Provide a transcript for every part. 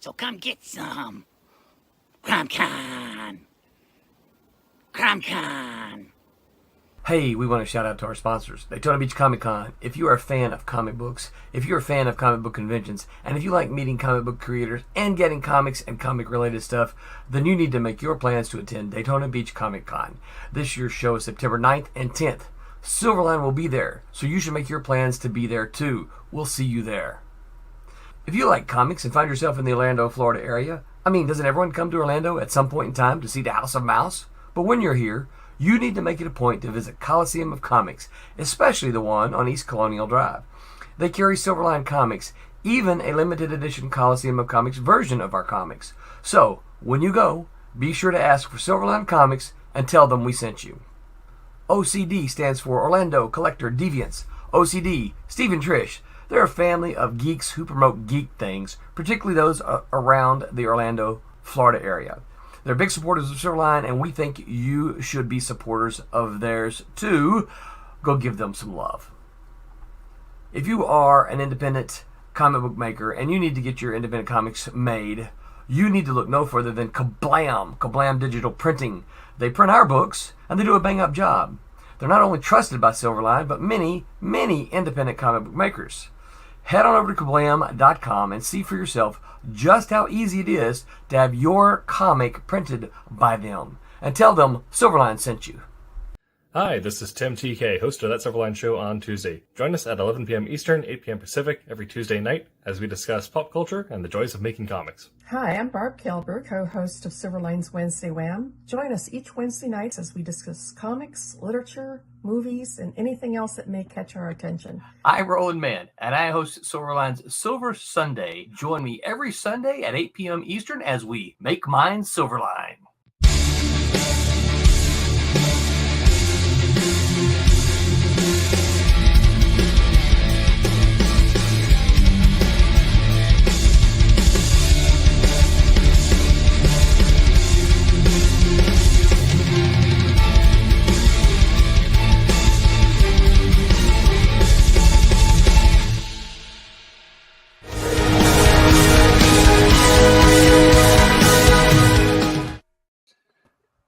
So come get some. CrimeCon. CrimeCon. Hey, we want to shout out to our sponsors, Daytona Beach Comic Con. If you are a fan of comic books, if you're a fan of comic book conventions, and if you like meeting comic book creators and getting comics and comic-related stuff, then you need to make your plans to attend Daytona Beach Comic Con. This year's show is September 9th and 10th. Silverline will be there, so you should make your plans to be there too. We'll see you there. If you like comics and find yourself in the Orlando, Florida area, doesn't everyone come to Orlando at some point in time to see the House of Mouse? But when you're here, you need to make it a point to visit Coliseum of Comics, especially the one on East Colonial Drive. They carry Silverline Comics, even a limited edition Coliseum of Comics version of our comics. So, when you go, be sure to ask for Silverline Comics and tell them we sent you. OCD stands for Orlando Collector Deviants. OCD, Steve and Trish. They're a family of geeks who promote geek things, particularly those around the Orlando, Florida area. They're big supporters of Silverline, and we think you should be supporters of theirs too. Go give them some love. If you are an independent comic book maker and you need to get your independent comics made, you need to look no further than Kablam Digital Printing. They print our books, and they do a bang-up job. They're not only trusted by Silverline, but many, many independent comic book makers. Head on over to kablam.com and see for yourself just how easy it is to have your comic printed by them. And tell them Silverline sent you. Hi, this is Tim TK, host of That Silverline Show on Tuesday. Join us at 11 p.m. Eastern, 8 p.m. Pacific every Tuesday night as we discuss pop culture and the joys of making comics. Hi, I'm Barb Kilber, co-host of Silverline's Wednesday Wham. Join us each Wednesday night as we discuss comics, literature, movies, and anything else that may catch our attention. I'm Roland Mann, and I host Silverline's Silver Sunday. Join me every Sunday at 8 p.m. Eastern as we make mine Silverline.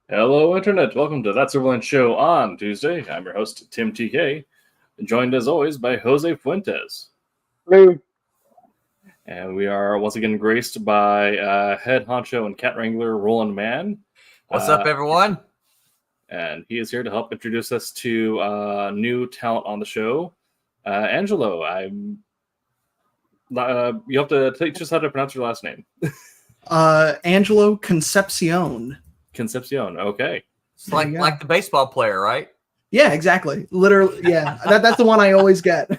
Hello, Internet. Welcome to That Silverline Show on Tuesday. I'm your host, Tim TK, joined as always by Jose Fuentes. Hello. And we are once again graced by head honcho and cat wrangler Roland Mann. What's up, everyone? And he is here to help introduce us to new talent on the show. Angelo, you have to teach us how to pronounce your last name. Angelo Concepcion. Concepcion, okay. It's like the baseball player, right? Yeah, exactly. Literally, yeah. That's the one I always get.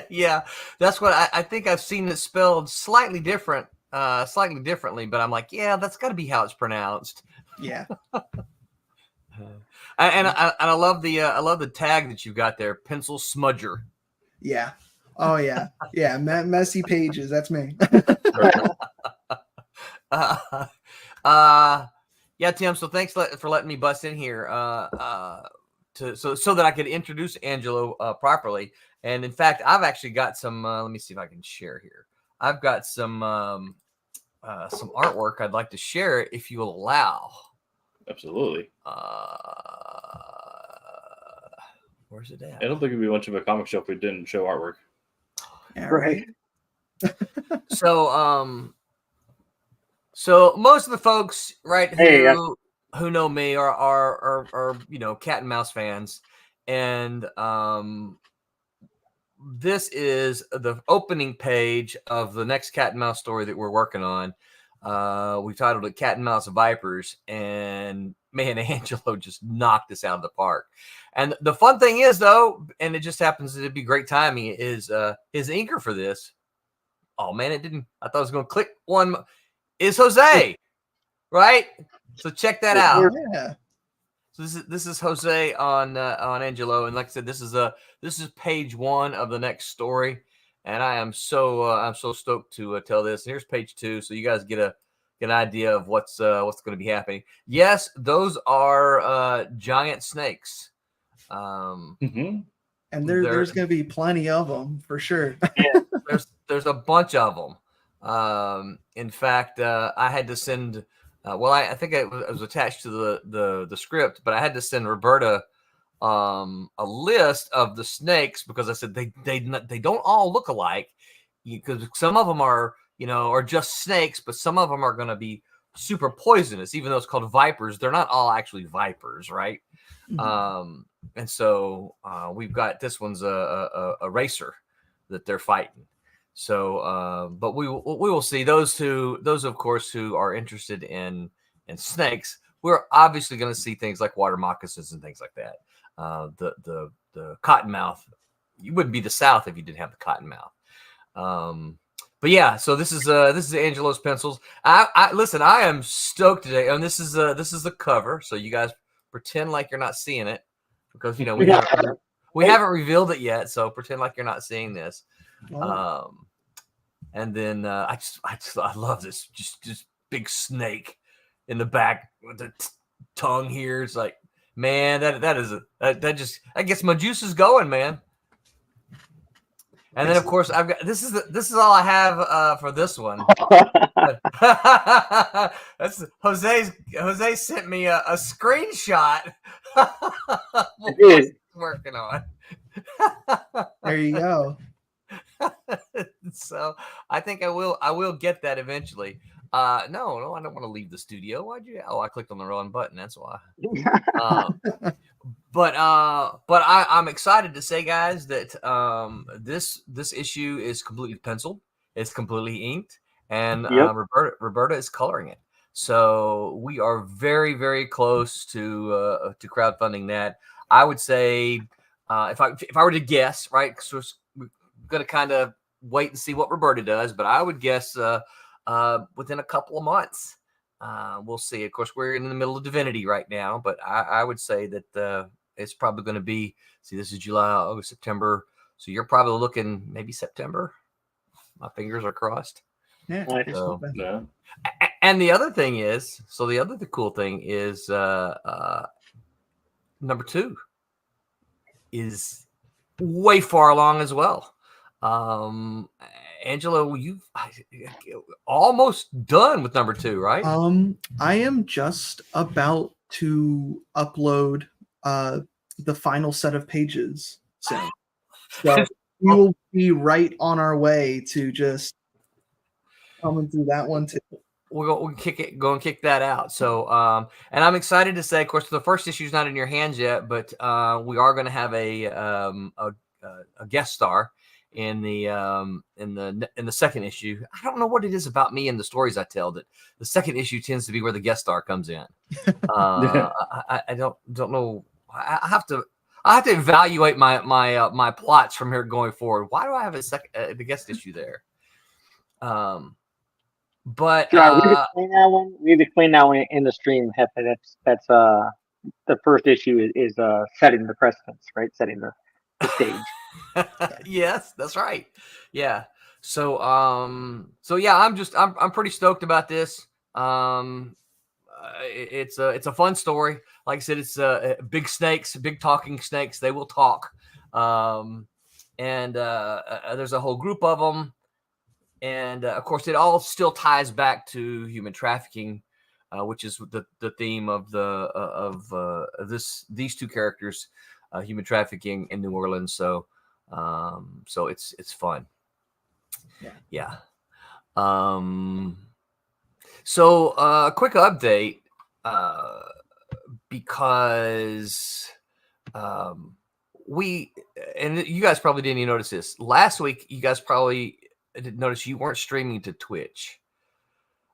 Yeah, that's what I think I've seen it spelled slightly differently, but I'm like, yeah, that's got to be how it's pronounced. Yeah. And I love the tag that you got there, pencil smudger. Yeah. Oh yeah. Yeah. Messy pages. That's me. Yeah, Tim. So thanks for letting me bust in here, so that I could introduce Angelo properly. And in fact, I've actually got some. Let me see if I can share here. I've got some artwork I'd like to share if you allow. Absolutely. Where's it at? I don't think it'd be much of a comic show if we didn't show artwork. Yeah, right. So most of the folks, right, who know me are cat and mouse fans, and this is the opening page of the next cat and mouse story that we're working on. We titled it "Cat and Mouse Vipers," and man, Angelo just knocked us out of the park. And the fun thing is, though, and it just happens to be great timing, is his inker for this. Oh man, it didn't. I thought I was going to click one. Is Jose, right? So check that out. Yeah. So this is Jose on Angelo, and like I said, this is page one of the next story, and I'm so stoked to tell this. And here's page two, so you guys get an idea of what's going to be happening. Yes, those are giant snakes. And there's going to be plenty of them for sure. There's a bunch of them. In fact, I had to send. I think it was attached to the script, but I had to send Roberta a list of the snakes because I said they don't all look alike, because some of them are are just snakes, but some of them are going to be super poisonous. Even though it's called vipers, they're not all actually vipers, right? Mhm. And so we've got this one's a racer that they're fighting. So, but we will see those of course who are interested in snakes. We're obviously going to see things like water moccasins and things like that. The cottonmouth. You wouldn't be the South if you didn't have the cottonmouth. But yeah, so this is Angelo's pencils. I listen. I am stoked today, and this is the cover. So you guys pretend like you're not seeing it, because we haven't revealed it yet. So pretend like you're not seeing this. Oh. And then I love this just big snake in the back with the tongue here. It's like, man, that gets my juices going, man. And then of course I've got this is all I have for this one. That's Jose sent me a screenshot. What he's working on. There you go. So I think I will get that eventually. No, I don't want to leave the studio. Why'd you? Oh, I clicked on the wrong button. That's why. But I'm excited to say, guys, that this issue is completely penciled. It's completely inked, and Roberta is coloring it. So we are very, very close to crowdfunding that. I would say if I were to guess, right? Because we're going to kind of wait and see what Roberta does, but I would guess within a couple of months. We'll see. Of course, we're in the middle of Divinity right now, but I would say that it's probably going to be. See, this is July, August, September, so you're probably looking maybe September. My fingers are crossed. Yeah. So, and the other thing is, the cool thing is, number 2 is way far along as well. Angelo, you've almost done with number 2, right? I am just about to upload the final set of pages soon. So we will be right on our way to just coming through that one too. We'll go and kick that out. So, and I'm excited to say, of course, the first issue is not in your hands yet, but we are going to have a guest star in the second issue. I don't know what it is about me and the stories I tell that the second issue tends to be where the guest star comes in. I don't know. I have to evaluate my plots from here going forward. Why do I have the guest issue there? But we explain that one. We explain that one in the stream. That's the first issue is setting the precedence, right? Setting the stage. Yes, that's right. Yeah. So yeah, I'm pretty stoked about this. It's a fun story. Like I said, it's big snakes, big talking snakes. They will talk. And there's a whole group of them. And of course, it all still ties back to human trafficking, which is the theme of these two characters, human trafficking in New Orleans. So it's fun. Yeah. So a quick update, because and you guys probably didn't even notice this last week. You guys probably didn't notice you weren't streaming to Twitch.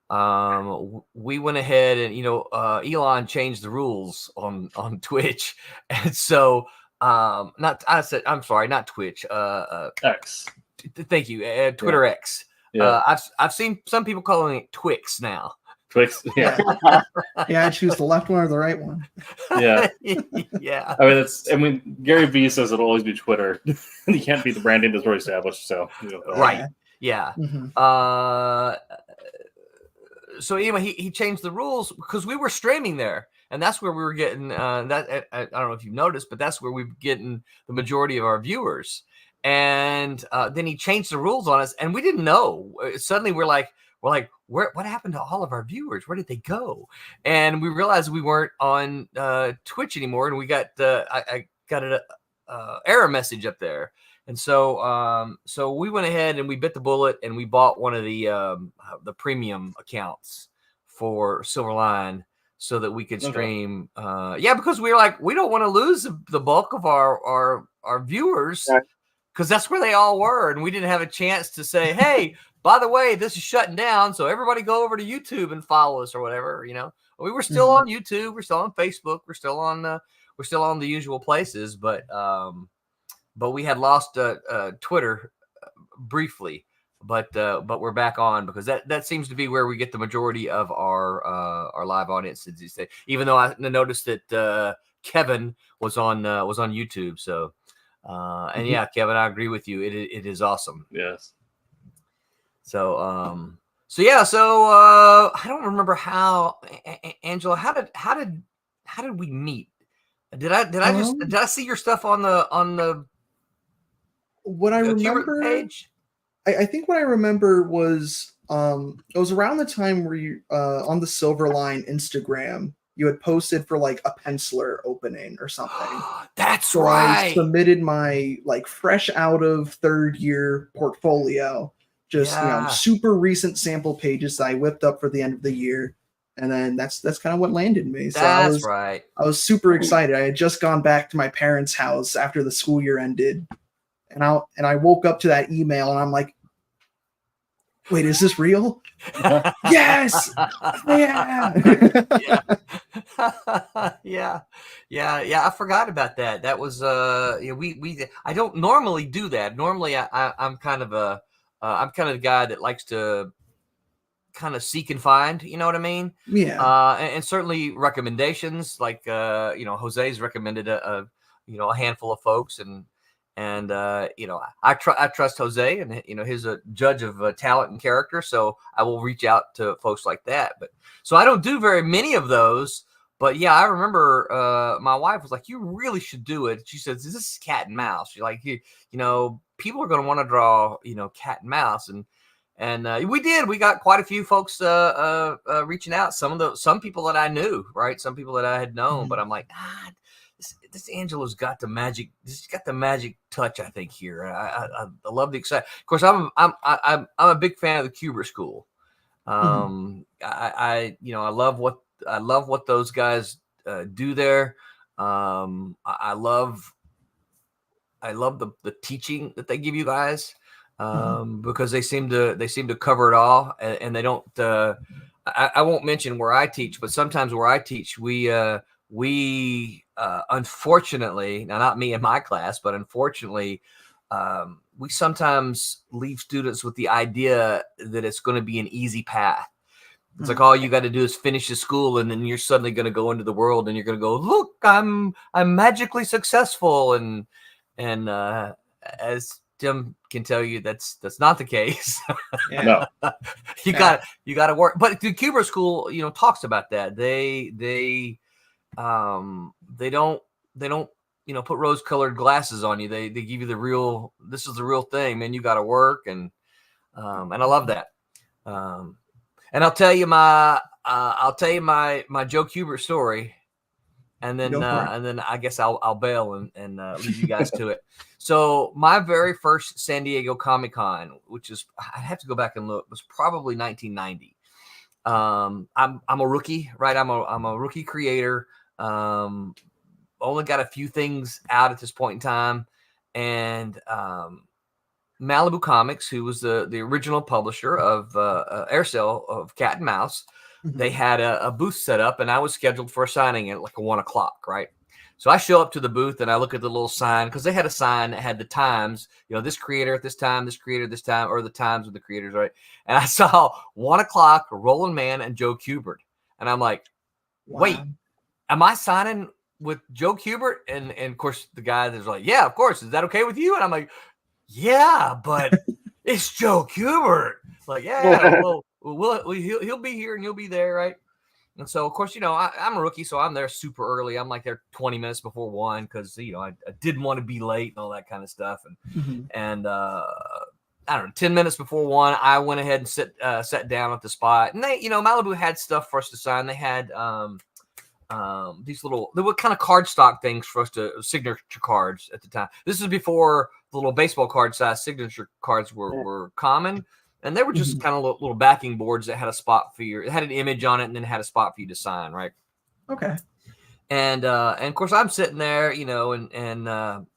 We went ahead and Elon changed the rules on Twitch, and so not Twitch. X. Thank you, Twitter X. Yeah. I've seen some people calling it Twix now. Twix. Yeah. Yeah, I choose the left one or the right one. Yeah. Yeah. I mean, Gary Vee says it'll always be Twitter. You can't beat the branding that's already established. So right. Yeah. Mm-hmm. So anyway, he changed the rules because we were streaming there, and that's where we were getting that. I don't know if you've noticed, but that's where we're getting the majority of our viewers. And then he changed the rules on us, and we didn't know. Suddenly we're like, what happened to all of our viewers? Where did they go? And we realized we weren't on Twitch anymore, and we got I got an error message up there. And so we went ahead and we bit the bullet, and we bought one of the premium accounts for Silverline so that we could stream. Because we were like, we don't want to lose the bulk of our viewers, because that's where they all were, and we didn't have a chance to say, hey, by the way, this is shutting down, so everybody go over to YouTube and follow us or whatever. We were still on YouTube, we're still on Facebook, we're still on the usual places, but we had lost Twitter briefly, but we're back on, because that seems to be where we get the majority of our live audiences these days. Even though I noticed that Kevin was on YouTube, so and yeah, Kevin, I agree with you. It is awesome. Yes. So I don't remember how, Angela, how did we meet? Did I see your stuff on the what I remember page? I think what I remember was it was around the time where you on the Silverline Instagram you had posted for like a penciler opening or something. That's so right. I submitted my like fresh out of third year portfolio, just super recent sample pages that I whipped up for the end of the year. And then that's kind of what landed me. So I was super excited. I had just gone back to my parents' house after the school year ended. And I woke up to that email and I'm like, wait, is this real? Yes. Yeah. I forgot about that. That was we I don't normally do that. Normally I'm kind of the guy that likes to kind of seek and find, you know what I mean? Yeah. And certainly recommendations, like Jose's recommended a handful of folks, and I trust Jose, and he's a judge of talent and character, so I will reach out to folks like that. But so I don't do very many of those, but yeah, I remember my wife was like, "You really should do it." She says, "This is cat and mouse." She's like, people are going to want to draw, cat and mouse, and we did. We got quite a few folks reaching out. Some people that I knew, right? Some people that I had known, but I'm like, this Angela's got the magic. She's got the magic touch, I think. Here, I love the excitement. Of course, I'm a big fan of the Kubert School. I love what those guys do there. I love the teaching that they give you guys, because they seem to cover it all, and they don't. I won't mention where I teach, but sometimes where I teach, we unfortunately, now not me in my class, but unfortunately, we sometimes leave students with the idea that it's going to be an easy path. It's like all you got to do is finish the school, and then you're suddenly going to go into the world, and you're going to go, look, I'm magically successful, and as Tim can tell you, that's not the case. No. You got to work. But the Kubert School, talks about that. They don't put rose-colored glasses on you. They give you the real. This is the real thing, man. You got to work, and I love that. And I'll tell you my Joe Kubert story, and then I guess I'll bail and leave you guys to it. So my very first San Diego Comic-Con, which is, I have to go back and look, was probably 1990. I'm a rookie, right? I'm a rookie creator. Only got a few things out at this point in time, and Malibu Comics, who was the original publisher of Aircell of Cat and Mouse, they had a booth set up, and I was scheduled for a signing at like 1:00, right? So I show up to the booth, and I look at the little sign, because they had a sign that had the times, this creator at this time, this creator this time, or the times of the creators, right? And I saw 1:00, Roland Mann, and Joe Kubert, and I'm like, wait, am I signing with Joe Kubert? And of course the guy that's like, yeah, of course. Is that okay with you? And I'm like, yeah, but it's Joe Kubert. Like, yeah, well, he'll be here and you'll be there, right? And so, of course, I'm a rookie, so I'm there super early. I'm like there 20 minutes before 1 because, I didn't want to be late and all that kind of stuff. And I don't know, 10 minutes before 1, I went ahead and sat down at the spot. And they, Malibu had stuff for us to sign. They had these they were kind of cardstock things for us signature cards at the time. This is before the little baseball card size signature cards were common. And they were just kind of little backing boards that had a spot for it had an image on it and then had a spot for you to sign, right? Okay. And of course I'm sitting there, and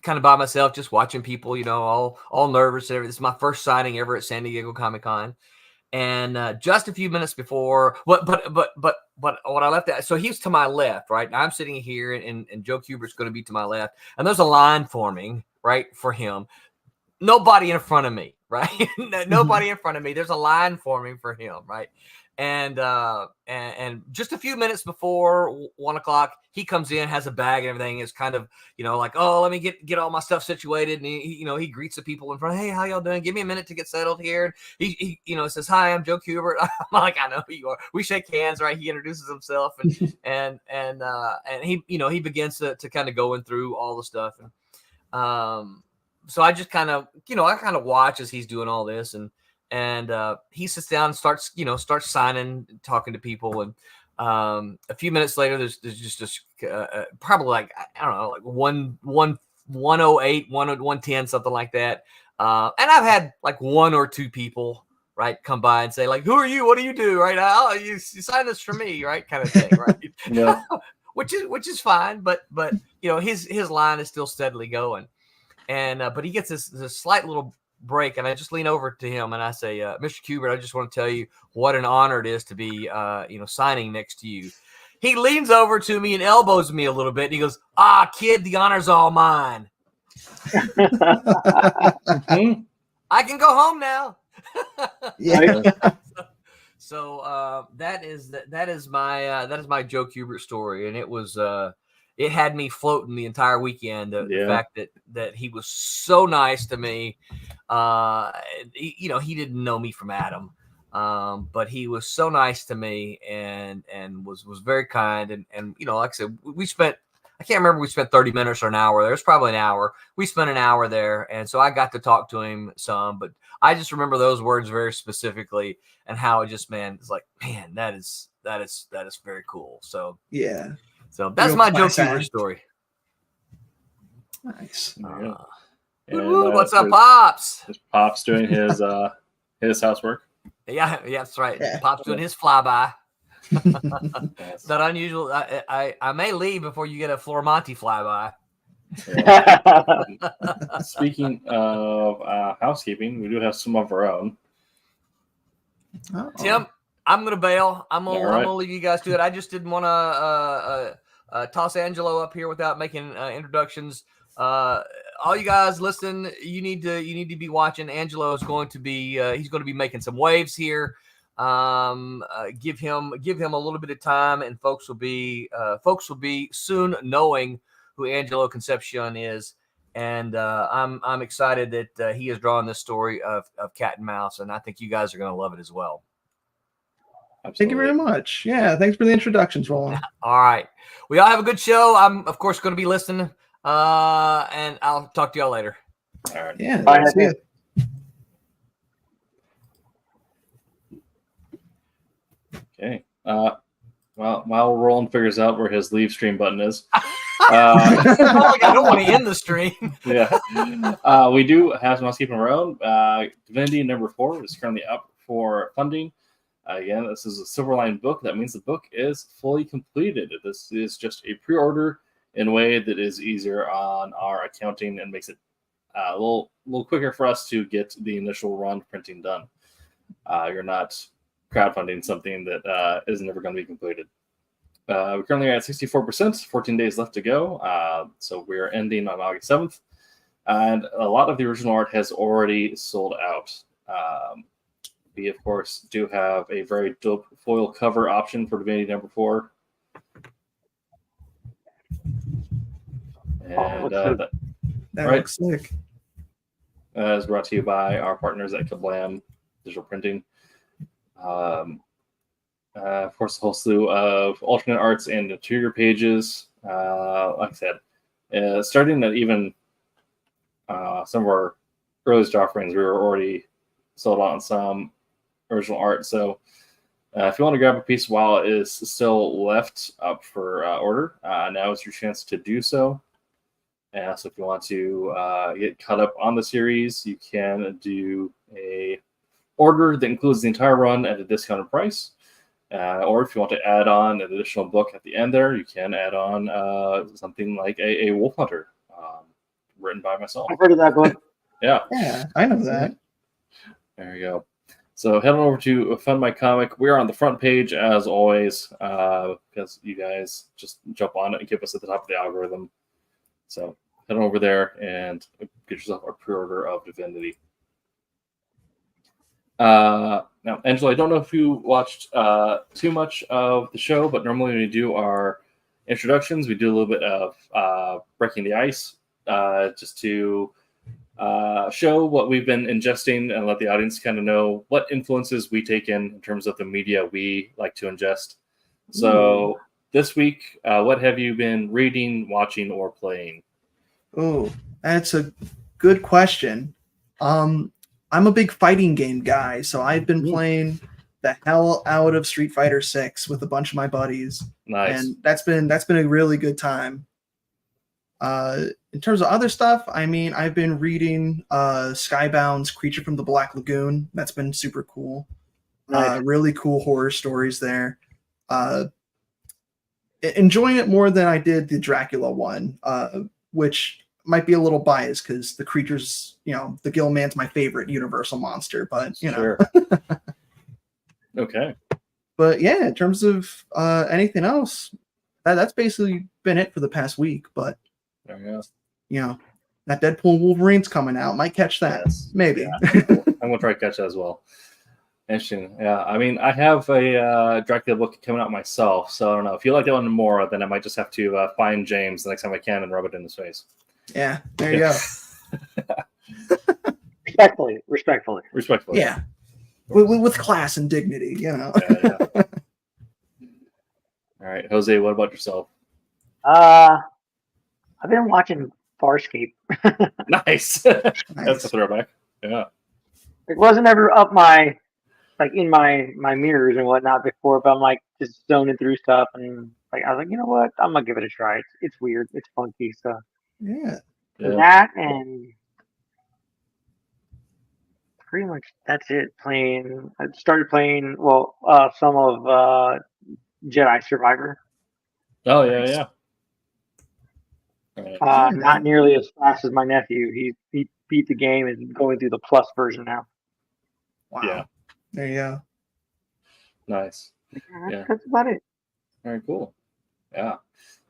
kind of by myself, just watching people, all nervous. This is my first signing ever at San Diego Comic-Con. And just a few minutes before, but what I left at, so he's to my left, right? And I'm sitting here, and Joe Kubert's going to be to my left, and there's a line forming, right, for him. Nobody in front of me, right? Nobody in front of me. There's a line forming for him, right? And just a few minutes before 1 o'clock, he comes in, has a bag and everything. Is kind of, like, oh, let me get all my stuff situated. And he greets the people in front. Hey, how y'all doing? Give me a minute to get settled here. He says, hi, I'm Joe Kubert. I'm like, I know who you are. We shake hands, right? He introduces himself and he begins to kind of going through all the stuff. And so I just kind of, I watch as he's doing all this, and he sits down and starts signing, talking to people. And a few minutes later, there's just this probably like, I don't know, like 108, 110, something like that. And I've had like 1 or 2 people, right, come by and say like, who are you? What do you do? Right. Oh, you sign this for me, right? Kind of thing. Right. Yeah. which is fine. But his line is still steadily going. And but he gets this slight little break, and I just lean over to him and I say, Mr. Kubert, I just want to tell you what an honor it is to be signing next to you. He leans over to me and elbows me a little bit, and he goes, kid, the honor's all mine. I can go home now. Yeah. So that is my Joe Kubert story, and it was it had me floating the entire weekend. The fact that he was so nice to me. He didn't know me from Adam, but he was so nice to me and was very kind. And like I said, I can't remember, we spent 30 minutes or an hour there. It's probably an hour. We spent an hour there. And so I got to talk to him some, but I just remember those words very specifically and how it just, it's like, man, that is very cool. So, yeah. So that's my Joe Kubert story. Nice. What's up, Pops? Pop's doing his housework. Yeah, that's right. Yeah. Pop's doing his flyby. It's not unusual. I may leave before you get a Flormonti flyby. Yeah. Speaking of housekeeping, we do have some of our own. Uh-oh. Tim, I'm gonna bail. I'm gonna leave you guys to it. I just didn't want to toss Angelo up here without making introductions. All you guys listen, you need to be watching. Angelo is going to be he's going to be making some waves here. Give him a little bit of time, and folks will be soon knowing who Angelo Concepcion is. And I'm excited that he is drawing this story of Cat and Mouse, and I think you guys are going to love it as well. Absolutely. Thank you very much. Yeah, thanks for the introductions, Roland. All right. We all have a good show. I'm, of course, going to be listening, and I'll talk to y'all later. All right. Yeah, Bye. that's good. Okay. While Roland figures out where his leave stream button is. I don't want to end the stream. Yeah. We do have some housekeeping around. Divinity number 4 is currently up for funding. Again, this is a Silverline book. That means the book is fully completed. This is just a pre-order in a way that is easier on our accounting and makes it a little quicker for us to get the initial run printing done. You're not crowdfunding something that is never going to be completed. We're currently at 64%, 14 days left to go. So we're ending on August 7th. And a lot of the original art has already sold out. We, of course, do have a very dope foil cover option for Divinity number 4. And that looks sick. Is brought to you by our partners at Kablam Digital Printing. of course, a whole slew of alternate arts and interior pages. Like I said, starting at even some of our earliest offerings, we were already sold on some original art. So if you want to grab a piece while it is still left up for order, now is your chance to do so. So if you want to get caught up on the series, you can do a order that includes the entire run at a discounted price. Or if you want to add on an additional book at the end there, you can add on something like a Wolf Hunter, written by myself. I've heard of that book. Yeah, I know that. there you go. So head on over to Fund My Comic. We're on the front page as always, because you guys just jump on it and keep us at the top of the algorithm. So head on over there and get yourself a pre-order of Divinity. Now, Angela, I don't know if you watched too much of the show, but normally when we do our introductions, we do a little bit of breaking the ice, just to show what we've been ingesting and let the audience kind of know what influences we take in terms of the media we like to ingest. So this week, what have you been reading, watching, or playing? Oh, that's a good question. I'm a big fighting game guy, so I've been playing the hell out of Street Fighter 6 with a bunch of my buddies. Nice. And that's been a really good time. In terms of other stuff, I mean, I've been reading Skybound's Creature from the Black Lagoon. That's been super cool. Nice. Really cool horror stories there. Enjoying it more than I did the Dracula one, which might be a little biased because the creature's, the Gill Man's my favorite Universal monster, but Sure. Okay. But yeah, in terms of anything else, that's basically been it for the past week. But There you go. that Deadpool Wolverine's coming out. Might catch that. Yes. Maybe. Yeah. I'm gonna try to catch that as well. Interesting. Yeah. I mean, I have a Dracula book coming out myself, so I don't know. If you like that one more, then I might just have to find James the next time I can and rub it in his face. Yeah, there you go. Respectfully. Yeah. With class and dignity, Yeah. All right, Jose, what about yourself? I've been watching Farscape. Nice. That's a throwback. Yeah. It wasn't ever up my in my mirrors and whatnot before, but I'm like just zoning through stuff, and I was like, you know what? I'm gonna give it a try. It's weird. It's funky. So Yeah. that and pretty much that's it. I started playing some of Jedi Survivor. Oh yeah. All right. Not nearly as fast as my nephew. He beat the game and is going through the plus version now. Wow. Yeah. There you go. Nice. Yeah. That's about it. All right, cool. Yeah.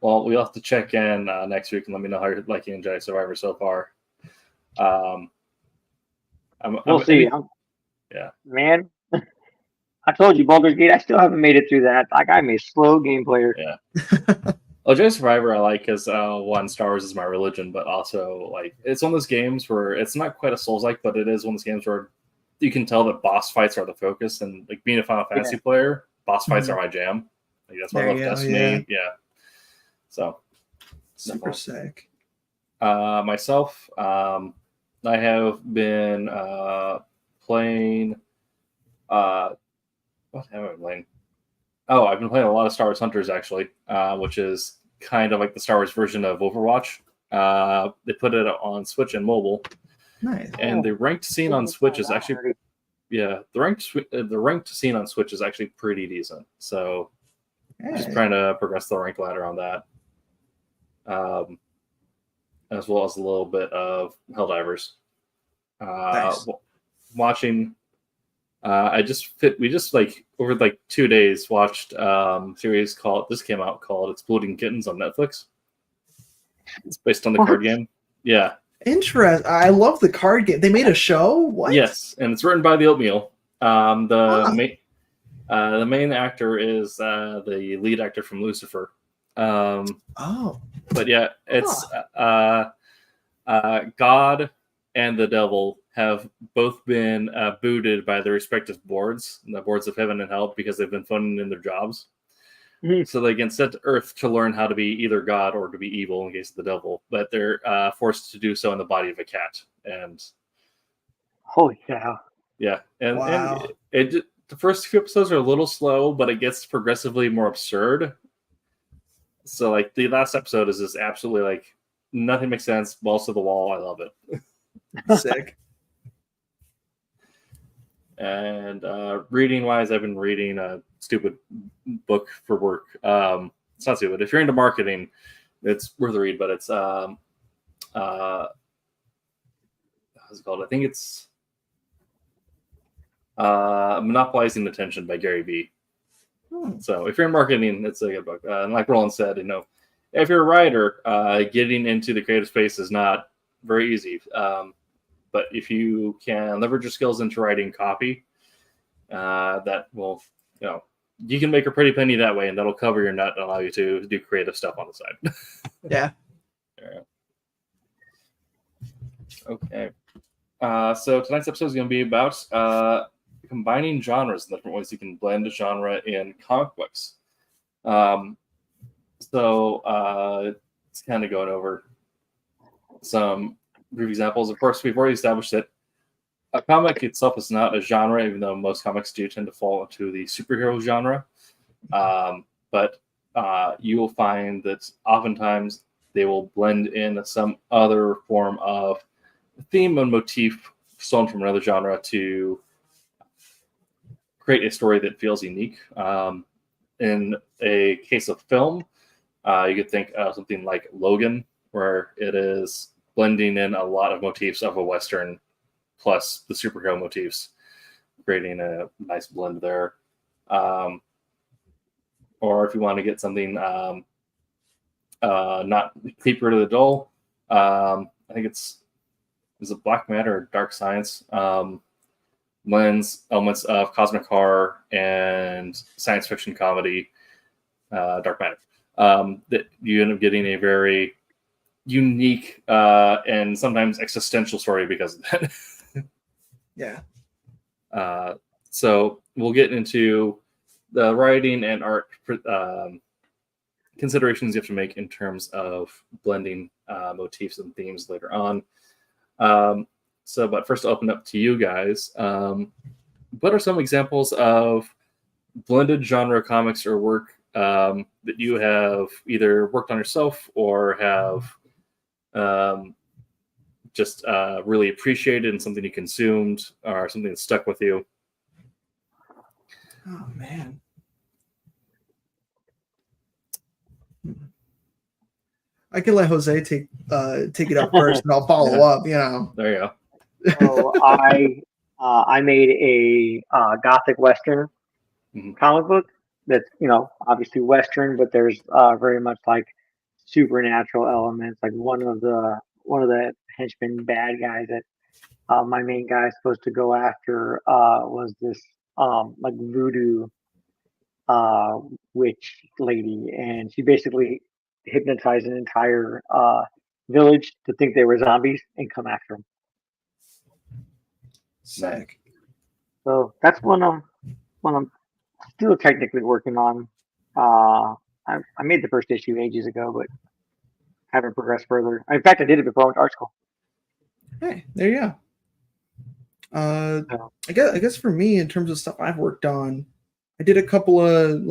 Well, we'll have to check in next week and let me know how you're liking Jedi Survivor so far. We'll see. Yeah. Man, I told you, Baldur's Gate, I still haven't made it through that. I'm a slow game player. Yeah. Well, Jedi Survivor I like because one, Star Wars is my religion, but also it's one of those games where it's not quite a Souls-like, but it is one of those games where you can tell that boss fights are the focus, and being a Final Fantasy player, boss fights are my jam. That's why I love Destiny. Yeah. So super sick. Myself, I have been playing. What have I been playing? Oh, I've been playing a lot of Star Wars Hunters actually, which is kind of like the Star Wars version of Overwatch. They put it on Switch and mobile. Nice. And the ranked scene on Switch is actually, the ranked scene on Switch is actually pretty decent. So, just trying to progress the rank ladder on that, as well as a little bit of Helldivers. Nice. Watching. We just over 2 days watched series called Exploding Kittens on Netflix. It's based on the card game. Yeah. Interesting. I love the card game. They made a show? What? Yes, and it's written by the Oatmeal. The main actor is the lead actor from Lucifer. But yeah, it's God and the devil have both been booted by their respective boards, the boards of heaven and hell, because they've been phoning in their jobs. Mhm. So they get sent to Earth to learn how to be either God or to be evil in case of the devil, but they're forced to do so in the body of a cat. And Holy cow! yeah, and Wow. the first few episodes are a little slow, but it gets progressively more absurd. So like the last episode is just absolutely like nothing makes sense, balls to the wall. I love it. Sick. And reading wise, I've been reading a stupid book for work. It's not stupid. If you're into marketing, it's worth a read, but it's how's it called? I think it's Monopolizing Attention by Gary Vee. So if you're in marketing, it's a good book. And like Roland said, if you're a writer, getting into the creative space is not very easy. But if you can leverage your skills into writing copy, that will, you can make a pretty penny that way, and that'll cover your nut and allow you to do creative stuff on the side. Yeah. Okay. So tonight's episode is going to be about combining genres and the different ways you can blend a genre in comic books. So it's kind of going over some brief examples. Of course, we've already established that a comic itself is not a genre, even though most comics do tend to fall into the superhero genre. But you will find that oftentimes they will blend in some other form of theme and motif stolen from another genre to create a story that feels unique. In a case of film, you could think of something like Logan, where it is blending in a lot of motifs of a Western plus the superhero motifs, creating a nice blend there. Or if you want to get something not keep rid of the dull, I think is it Black Matter or Dark Science? Blends elements of cosmic horror and science fiction comedy, Dark Matter. That you end up getting a very unique and sometimes existential story because of that. Yeah. So we'll get into the writing and art considerations you have to make in terms of blending motifs and themes later on. But first, I'll open up to you guys. What are some examples of blended genre comics or work that you have either worked on yourself or have just really appreciated and something you consumed or something that stuck with you? Oh man. I can let Jose take it up first, and I'll follow up. There you go. So I made a gothic western comic book that's obviously western, but there's very much like supernatural elements. Like one of the henchmen bad guys that my main guy is supposed to go after was this like voodoo witch lady, and she basically hypnotized an entire village to think they were zombies and come after them. Sick. So that's one I'm still technically working on. I made the first issue ages ago, but haven't progressed further. In fact, I did it before I went to art school. Hey, there you go. I guess for me, in terms of stuff I've worked on, I did a couple of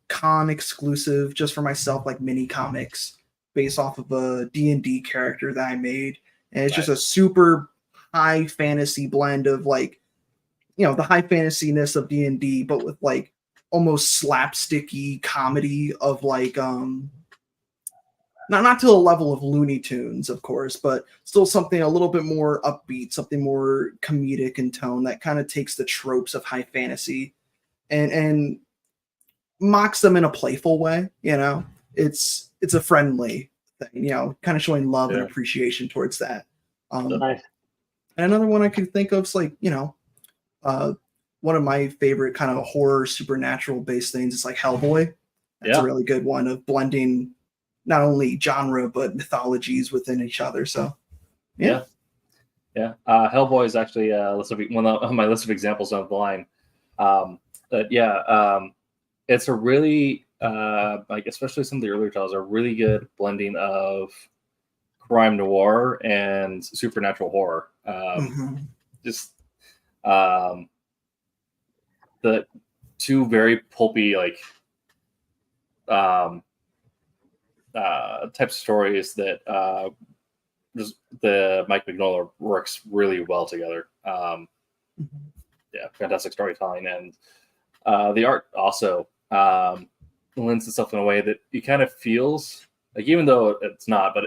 con exclusive just for myself, like mini comics based off of a D&D character that I made, and it's just a super high fantasy blend of the high fantasy-ness of D&D, but with almost slapsticky comedy of not to the level of Looney Tunes, of course, but still something a little bit more upbeat, something more comedic in tone that kind of takes the tropes of high fantasy and mocks them in a playful way. It's a friendly thing, kind of showing love and appreciation towards that. Nice. And another one I could think of is one of my favorite kind of horror supernatural based things is like Hellboy. That's a really good one of blending not only genre but mythologies within each other. So yeah. Yeah, Hellboy is actually one of my list of examples of the line. But yeah, it's a really like especially some of the earlier titles are a really good blending of crime noir and supernatural horror. Just the two very pulpy like types of stories that just the Mike Mignola works really well together. Yeah, fantastic storytelling, and the art also lends itself in a way that it kind of feels like, even though it's not, but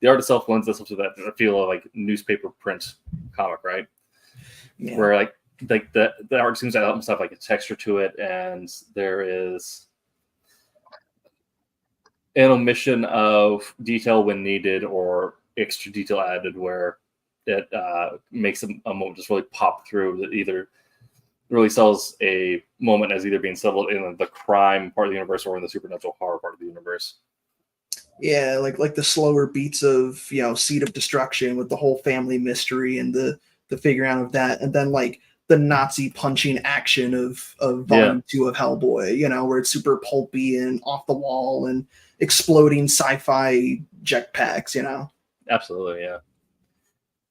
the art itself lends itself to that feel of like newspaper print comic, right? Yeah. Where like the art seems to almost have like a texture to it, and there is an omission of detail when needed or extra detail added where it makes a moment just really pop through, that either really sells a moment as either being settled in the crime part of the universe or in the supernatural horror part of the universe. Yeah, like the slower beats of Seed of Destruction with the whole family mystery and the figuring out of that, and then like the Nazi punching action of Volume 2 of Hellboy, where it's super pulpy and off the wall and exploding sci-fi jetpacks, Absolutely, yeah.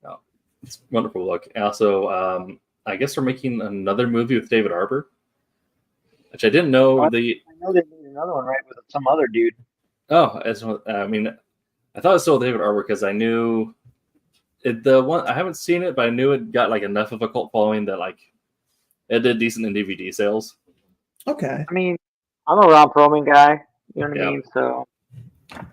No, it's a wonderful look. Also, I guess they're making another movie with David Harbour, which I didn't know. I know they made another one, right, with some other dude. Oh, I mean, I thought it was still David Harbour because I knew the one. I haven't seen it, but I knew it got like enough of a cult following that like it did decent in DVD sales. Okay. I mean, I'm a Ron Perlman guy. You know what I mean? So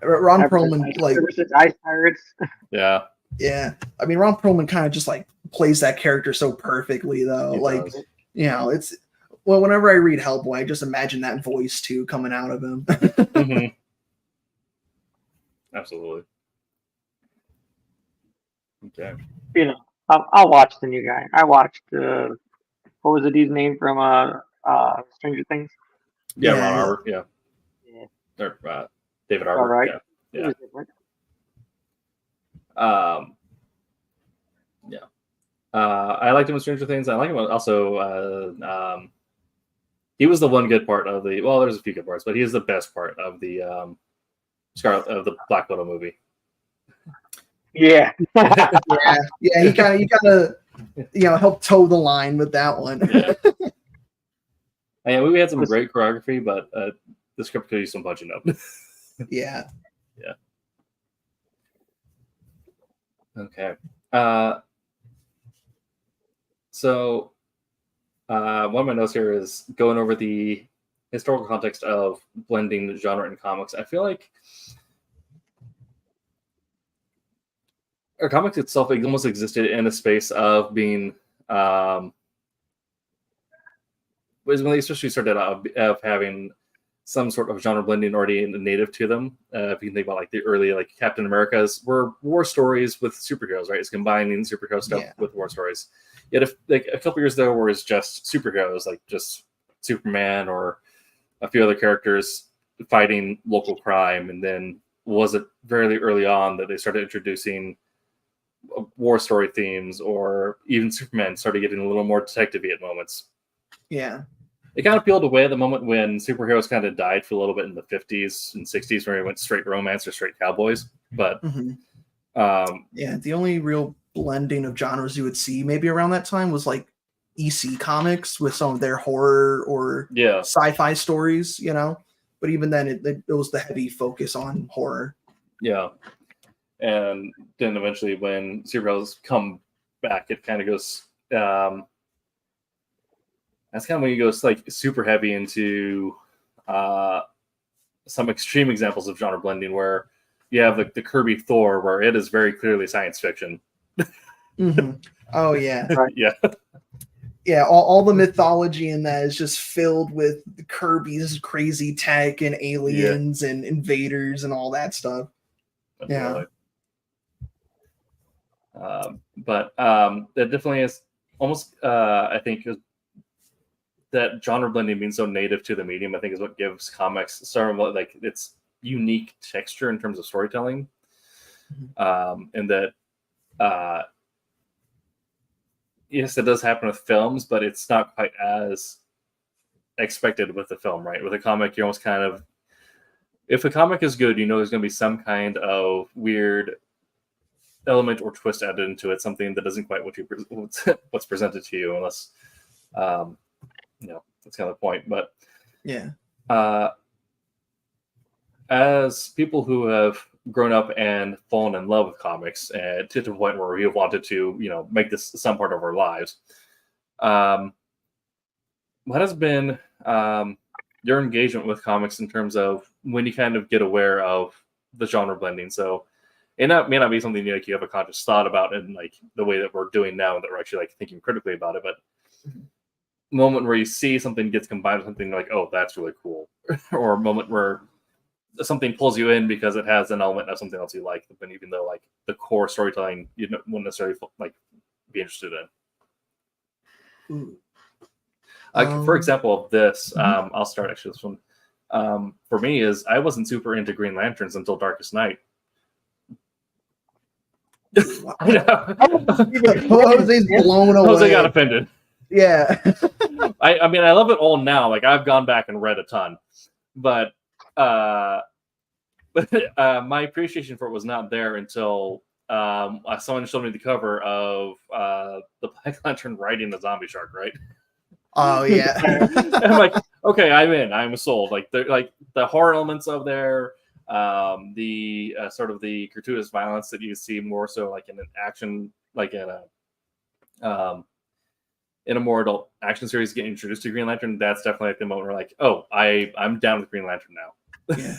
Ron Perlman, like Ice Pirates. Yeah. Yeah. I mean, Ron Perlman kind of just like plays that character so perfectly, though. It's whenever I read Hellboy, I just imagine that voice too coming out of him. Mm-hmm. Absolutely. Okay. I'll watch the new guy. I watched what was the dude's name from Stranger Things? Yeah, Ron Harbour. Yeah. Or David Harbour. All right. Yeah. Yeah. I liked him in Stranger Things. I like him also. He was the one good part of the. Well, there's a few good parts, but he is the best part of the the Black Widow movie. Yeah. Yeah. He kind of helped toe the line with that one. Yeah, we had some great choreography, but the script could use some punching up. Yeah. Yeah. Okay. So one of my notes here is going over the historical context of blending genre and comics. I feel like our comics itself almost existed in a space of being was when they especially started out of having some sort of genre blending already native to them. If you can think about like the early like Captain America's were war stories with superheroes, right? It's combining superhero stuff with war stories. Yet if like a couple years ago where it's just superheroes, like just Superman or a few other characters fighting local crime, and then was it very early on that they started introducing war story themes, or even Superman started getting a little more detective-y at moments. Yeah. It kind of peeled away at the moment when superheroes kind of died for a little bit in the 50s and 60s, where we went straight romance or straight cowboys. But the only real blending of genres you would see maybe around that time was like EC Comics with some of their horror or sci-fi stories, But even then, it was the heavy focus on horror. Yeah. And then eventually when superheroes come back, it kind of goes... that's kind of when he goes like super heavy into some extreme examples of genre blending, where you have like the Kirby Thor, where it is very clearly science fiction. Oh yeah, yeah, yeah. All the mythology in that is just filled with Kirby's crazy tech and aliens and invaders and all that stuff. Definitely. But it definitely is almost I think that genre blending being so native to the medium, I think, is what gives comics sort of like its unique texture in terms of storytelling. And that yes, it does happen with films, but it's not quite as expected with the film, right? With a comic, you're almost kind of, if a comic is good, you know there's going to be some kind of weird element or twist added into it, something that doesn't quite what's presented to you, unless that's kind of the point. But yeah, as people who have grown up and fallen in love with comics, and to the point where we have wanted to make this some part of our lives, what has been your engagement with comics in terms of when you kind of get aware of the genre blending? So it may not be something you have a conscious thought about in like the way that we're doing now, that we're actually like thinking critically about it, but moment where you see something gets combined with something like, oh, that's really cool, or a moment where something pulls you in because it has an element of something else you like, but even though like the core storytelling you wouldn't necessarily like be interested in. For example, this I'll start actually this one. For me, is I wasn't super into Green Lanterns until Darkest Night. I know. Jose's blown away. Jose got offended. Yeah. I mean, I love it all now. Like, I've gone back and read a ton, but my appreciation for it was not there until someone showed me the cover of the Black Lantern riding the zombie shark, right? Oh yeah. And I'm like, okay, I'm in. I'm sold. Like the horror elements of there, the sort of the gratuitous violence that you see more so like in an action, like in a more adult action series getting introduced to Green Lantern. That's definitely like the moment where like, oh, I'm down with Green Lantern now. Yeah.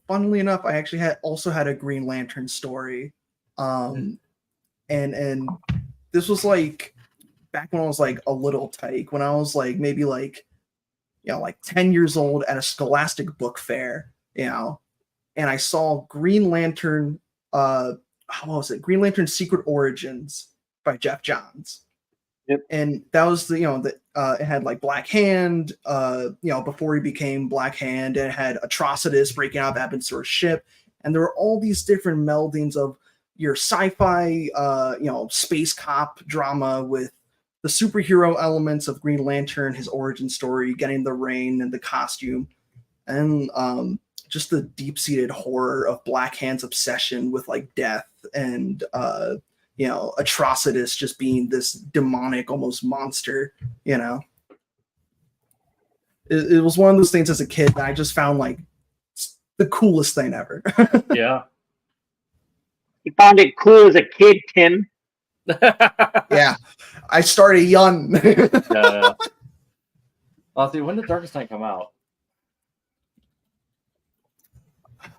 Funnily enough, I actually also had a Green Lantern story, and this was like back when I was like a little tyke, when I was like maybe like 10 years old at a Scholastic book fair, and I saw Green Lantern, what was it? Green Lantern Secret Origins by Jeff Johns. Yep. And that was it had like Black Hand, before he became Black Hand, and it had Atrocitus breaking out of Abinsur's ship, and there were all these different meldings of your sci-fi, space cop drama with the superhero elements of Green Lantern, his origin story, getting the rain and the costume, and just the deep-seated horror of Black Hand's obsession with like death and Atrocitus just being this demonic almost monster. It was one of those things as a kid that I just found like the coolest thing ever. Yeah. You found it cool as a kid, Tim. Yeah, I started young. Yeah. Well, see, when did Darkest Night come out?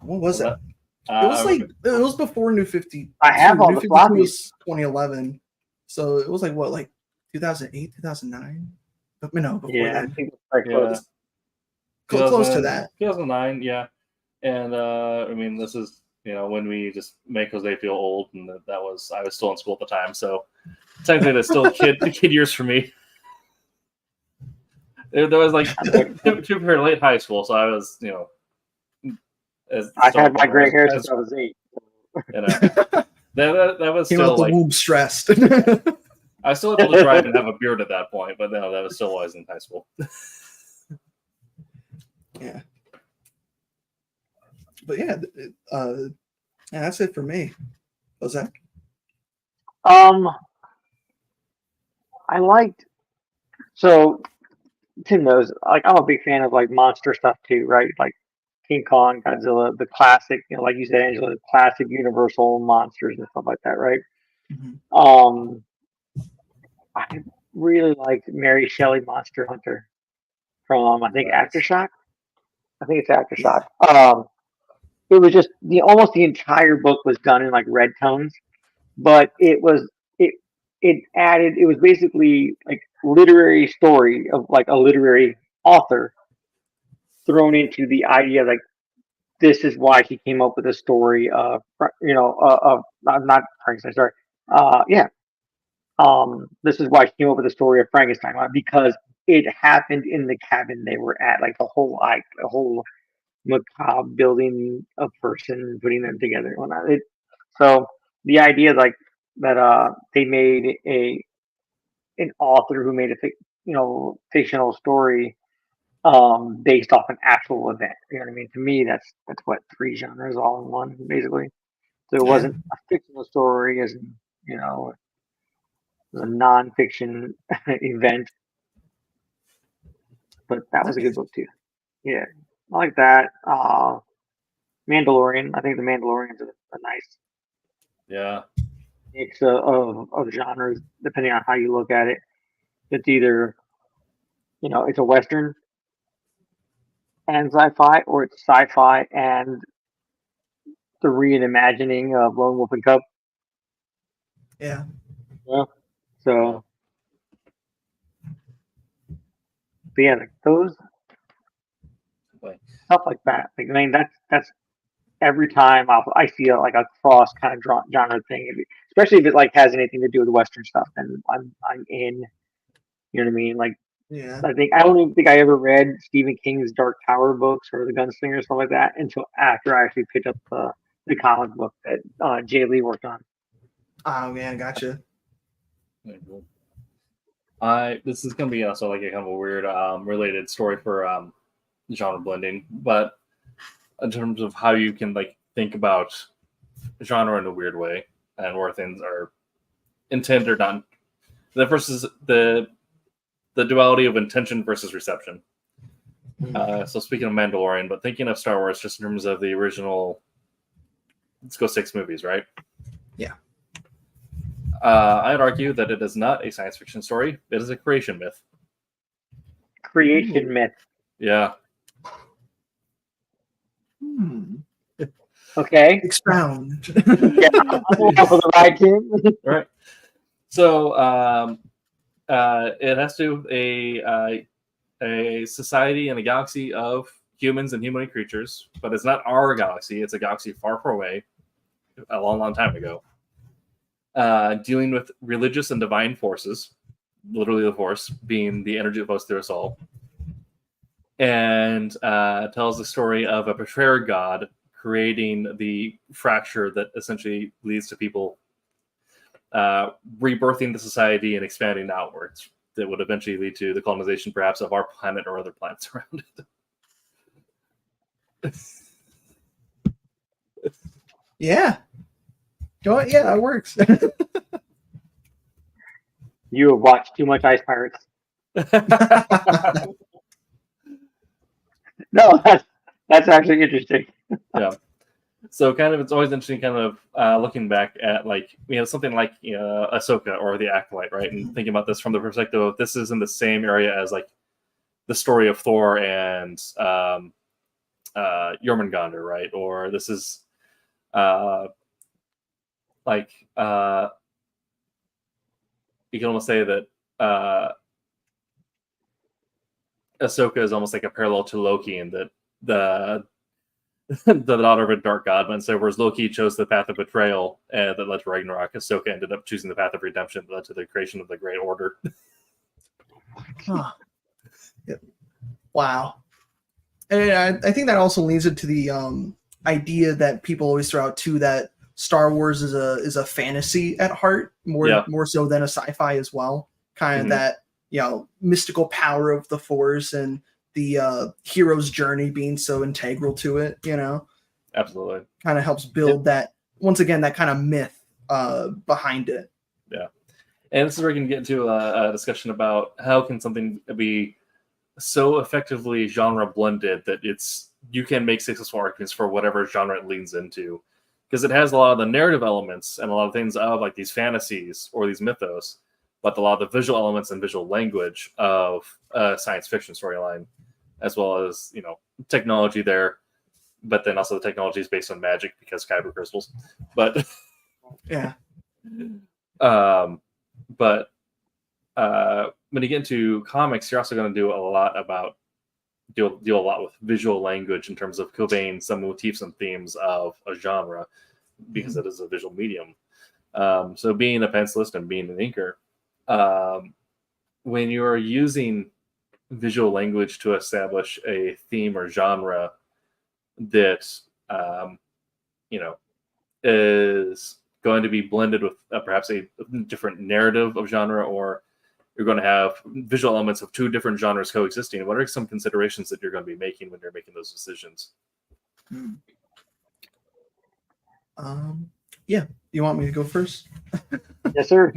What was it? It was before New 50. I have all the floppies. Was 2011, so it was like what, like 2008, 2009? But no, before that. I think it's close to that. 2009, yeah. And I mean, this is when we just make Jose feel old, and I was still in school at the time, so technically that's still kid years for me. There was like super late high school, so I was I had my gray hair since I was 8. That was Came still out the like womb stressed. I was still able to drive and have a beard at that point, but no, that was still always in high school. Yeah. But yeah, that's it for me. What's that? I liked, so Tim knows, like, I'm a big fan of like monster stuff too, right? Like King Kong, Godzilla, the classic, like you said, Angela, the classic Universal monsters and stuff like that, right? Mm-hmm. I really liked Mary Shelley Monster Hunter from I think Aftershock. I think it's Aftershock. It was just almost the entire book was done in like red tones, but it was basically like literary story of like a literary author thrown into the idea like this is why he came up with a story of not Frankenstein, sorry. This is why he came up with the story of Frankenstein because it happened in the cabin they were at, like the whole macabre building a person, putting them together and whatnot. So the idea like that they made a an author who made a fictional story based off an actual event. You know what I mean? To me, that's what three genres all in one, basically. So it wasn't a fictional story, as in, you know, it was a non-fiction event, but that was a good book too. Yeah, I like that. Mandalorian. I think the Mandalorian's a nice Yeah. mix of genres, depending on how you look at it. It's either, you know, it's a Western and sci-fi, or it's sci-fi and the reimagining of Lone Wolf and Cub. Yeah. Yeah. So, but yeah, like those stuff like that. Like, I mean, that's every time I see like a cross kind of genre thing, especially if it like has anything to do with Western stuff. Then I'm in. You know what I mean? Like, Yeah. I don't even think I ever read Stephen King's Dark Tower books or the Gunslinger or stuff like that until after I actually picked up the comic book that Jay Lee worked on. Oh man, gotcha. This is gonna be also like a kind of a weird related story for genre blending, but in terms of how you can like think about genre in a weird way and where things are intended or not. The first is the duality of intention versus reception. So speaking of Mandalorian, but thinking of Star Wars just in terms of the original, let's go 6 movies, right? Yeah. I'd argue that it is not a science fiction story. It is a creation myth. Creation myth. Yeah. Okay. Expound. Yeah, I'm for the ride, Kim. Right. So it has to do with a society and a galaxy of humans and humanoid creatures, but it's not our galaxy. It's a galaxy far, far away, a long, long time ago. Dealing with religious and divine forces, literally the Force being the energy that flows through us all, and tells the story of a betrayer god creating the fracture that essentially leads to people rebirthing the society and expanding outwards. That would eventually lead to the colonization, perhaps, of our planet or other planets around it. Yeah. Go on. Yeah, that works. You have watched too much Ice Pirates. No, that's actually interesting. Yeah. So kind of, it's always interesting kind of looking back at like, you know, something like Ahsoka or the Acolyte, right? And thinking about this from the perspective of this is in the same area as like the story of Thor and Jormungandr, right? Or this is like you can almost say that Ahsoka is almost like a parallel to Loki in that the daughter of a dark god, but instead, whereas Loki chose the path of betrayal that led to Ragnarok, Ahsoka ended up choosing the path of redemption that led to the creation of the Great Order. Huh. Yep. Wow. And I think that also leads into the idea that people always throw out too, that Star Wars is a fantasy at heart, more so than a sci-fi as well. Kind of that, you know, mystical power of the Force and the hero's journey being so integral to it, you know. Absolutely. Kind of helps build that, once again, that kind of myth behind it. Yeah. And this is where we can get into a discussion about how can something be so effectively genre blended that you can make successful arguments for whatever genre it leans into. Because it has a lot of the narrative elements and a lot of things of like these fantasies or these mythos, but a lot of the visual elements and visual language of a science fiction storyline, as well as, you know, technology there, but then also the technology is based on magic because kyber crystals. But yeah. But when you get into comics, you're also going to do a lot about deal a lot with visual language in terms of conveying some motifs and themes of a genre because it is a visual medium. So being a pencilist and being an inker, when you are using visual language to establish a theme or genre that you know, is going to be blended with perhaps a different narrative of genre or you're going to have visual elements of two different genres coexisting. What are some considerations that you're going to be making when you're making those decisions? Yeah, you want me to go first? Yes, sir.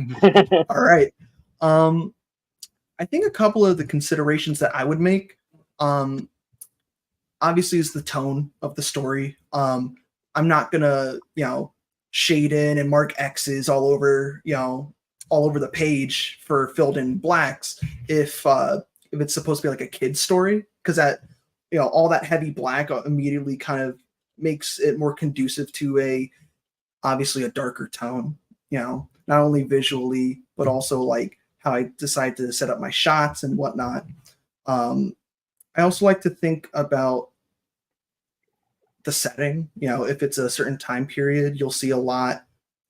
All right. I think a couple of the considerations that I would make, obviously, is the tone of the story. I'm not gonna, shade in and mark X's all over, all over the page for filled in blacks if it's supposed to be like a kid's story, because that, all that heavy black immediately kind of makes it more conducive to obviously a darker tone, not only visually, but also like how I decide to set up my shots and whatnot. I also like to think about the setting. If it's a certain time period, you'll see a lot.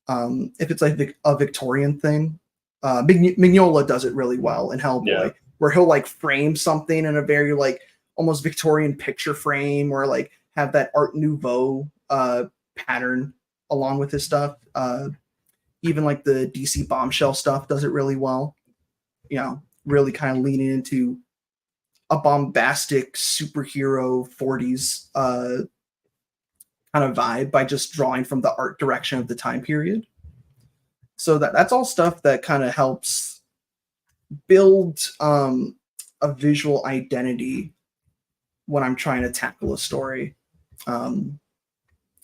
If it's like a Victorian thing, Mignola does it really well in Hellboy, where he'll like frame something in a very like almost Victorian picture frame, or like have that Art Nouveau pattern along with his stuff. Even like the DC Bombshell stuff does it really well. Really kind of leaning into a bombastic superhero 40s kind of vibe by just drawing from the art direction of the time period. So that's all stuff that kind of helps build a visual identity when I'm trying to tackle a story.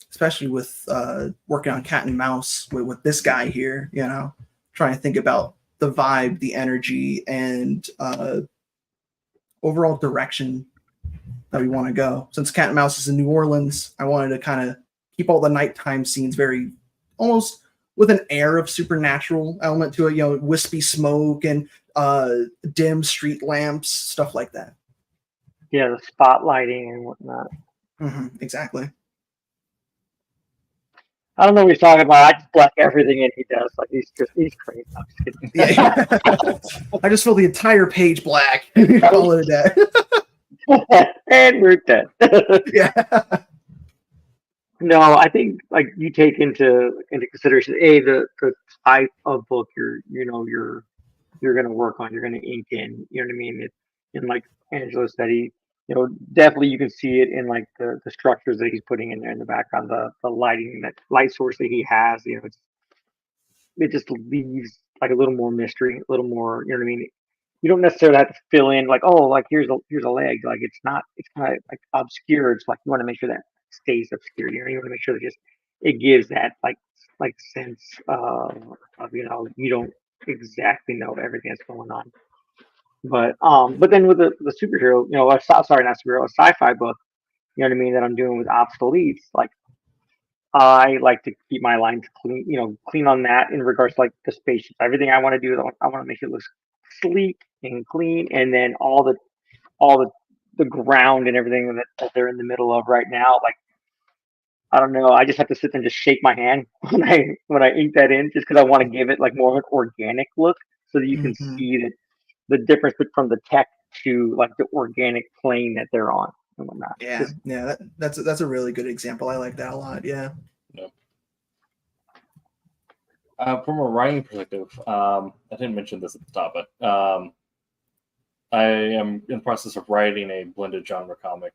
Especially with working on Cat and Mouse with this guy here, trying to think about the vibe, the energy, and overall direction that we want to go. Since Cat and Mouse is in New Orleans, I wanted to kind of keep all the nighttime scenes very almost with an air of supernatural element to it, wispy smoke and dim street lamps, stuff like that. Yeah, the spotlighting and whatnot. Exactly. I don't know what he's talking about. I just black everything in he does. Like he's crazy. I'm just kidding. Yeah. I just fill the entire page black. Call it a day. And we're dead. Yeah. No, I think like you take into consideration the type of book you're gonna work on, you're gonna ink in. You know what I mean? In like Angelo said, definitely you can see it in like the structures that he's putting in there in the background, the lighting, that light source that he has. It just leaves like a little more mystery, a little more. You know what I mean? You don't necessarily have to fill in like, oh, like here's a leg. Like it's not. It's kind of like obscure. It's like you want to make sure that stays obscure. You want to make sure that it gives that like sense of you don't exactly know everything that's going on. But then with the superhero, not superhero, a sci-fi book, you know what I mean, that I'm doing with obsoletes, like I like to keep my lines clean, clean on that in regards to like the spaceships. Everything I want to do, I want to make it look sleek and clean, and then all the ground and everything that they're in the middle of right now, like I don't know, I just have to sit there and just shake my hand when I ink that in, just because I want to give it like more of an organic look, so that you can see that the difference from the tech to like the organic plane that they're on and whatnot. Yeah, that's a really good example. I like that a lot. Yeah. From a writing perspective, I didn't mention this at the top, but I am in the process of writing a blended genre comic.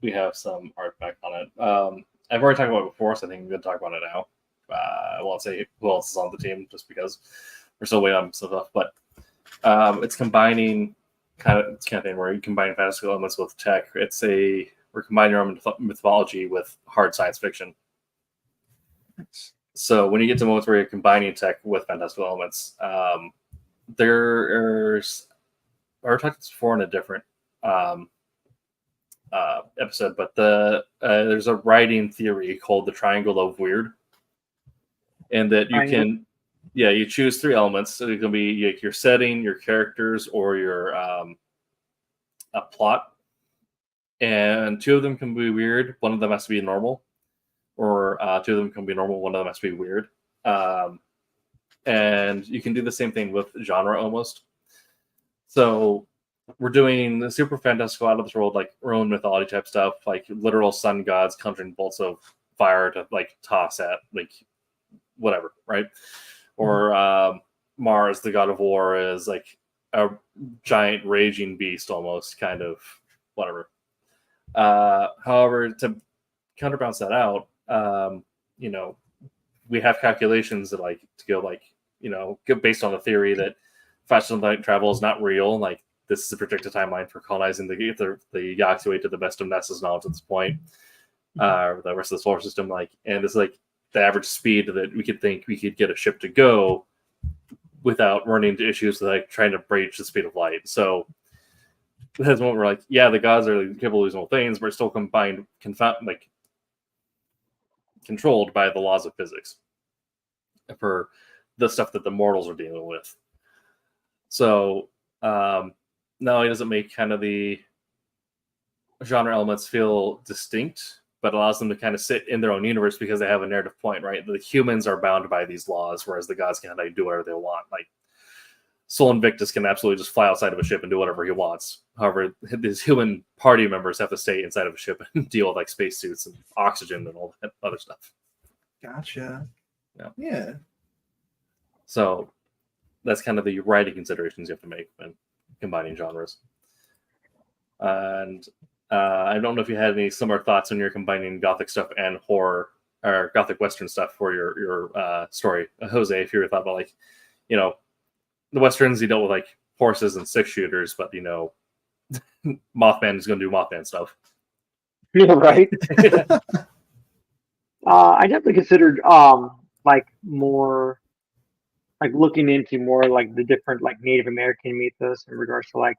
We have some art back on it. I've already talked about it before, so I think I'm going to talk about it now. I won't say who else is on the team just because we're still waiting on some stuff, but it's combining kind of thing where you combine fantasy elements with tech. We're combining our mythology with hard science fiction. So when you get to moments where you're combining tech with fantastical elements, there's I talked about this before in a different episode, but there's a writing theory called the triangle of weird, and that you can. Yeah, you choose 3 elements. So it can be like your setting, your characters, or your a plot. And 2 of them can be weird. One of them has to be normal. Or 2 of them can be normal. One of them has to be weird. And you can do the same thing with genre almost. So we're doing the super fantastical out of this world, like Roman mythology type stuff, like literal sun gods conjuring bolts of fire to like toss at like whatever, right? Or Mars, the god of war, is like a giant raging beast, almost kind of whatever. However, to counterbalance that out, you know, we have calculations that like to go like, you know, based on the theory that faster light travel is not real. Like this is a projected timeline for colonizing the galaxy way to the best of NASA's knowledge at this point. The rest of the solar system, like, and this is like the average speed that we could think we could get a ship to go without running into issues with like trying to bridge the speed of light. So that's when we're like, yeah, the gods are capable of using things, but still controlled by the laws of physics for the stuff that the mortals are dealing with. So not only does it make kind of the genre elements feel distinct, but allows them to kind of sit in their own universe because they have a narrative point, right? The humans are bound by these laws, whereas the gods can do whatever they want. Like Sol Invictus can absolutely just fly outside of a ship and do whatever he wants. However, his human party members have to stay inside of a ship and deal with like spacesuits and oxygen and all that other stuff. Gotcha. Yeah. So that's kind of the writing considerations you have to make when combining genres. And I don't know if you had any similar thoughts when you're combining gothic stuff and horror or gothic western stuff for your story, Jose. If you ever thought about like, you know, the westerns you dealt with like horses and 6-shooters, but you know, Mothman is going to do Mothman stuff. Yeah, right. I definitely considered like more like looking into more like the different like Native American mythos in regards to like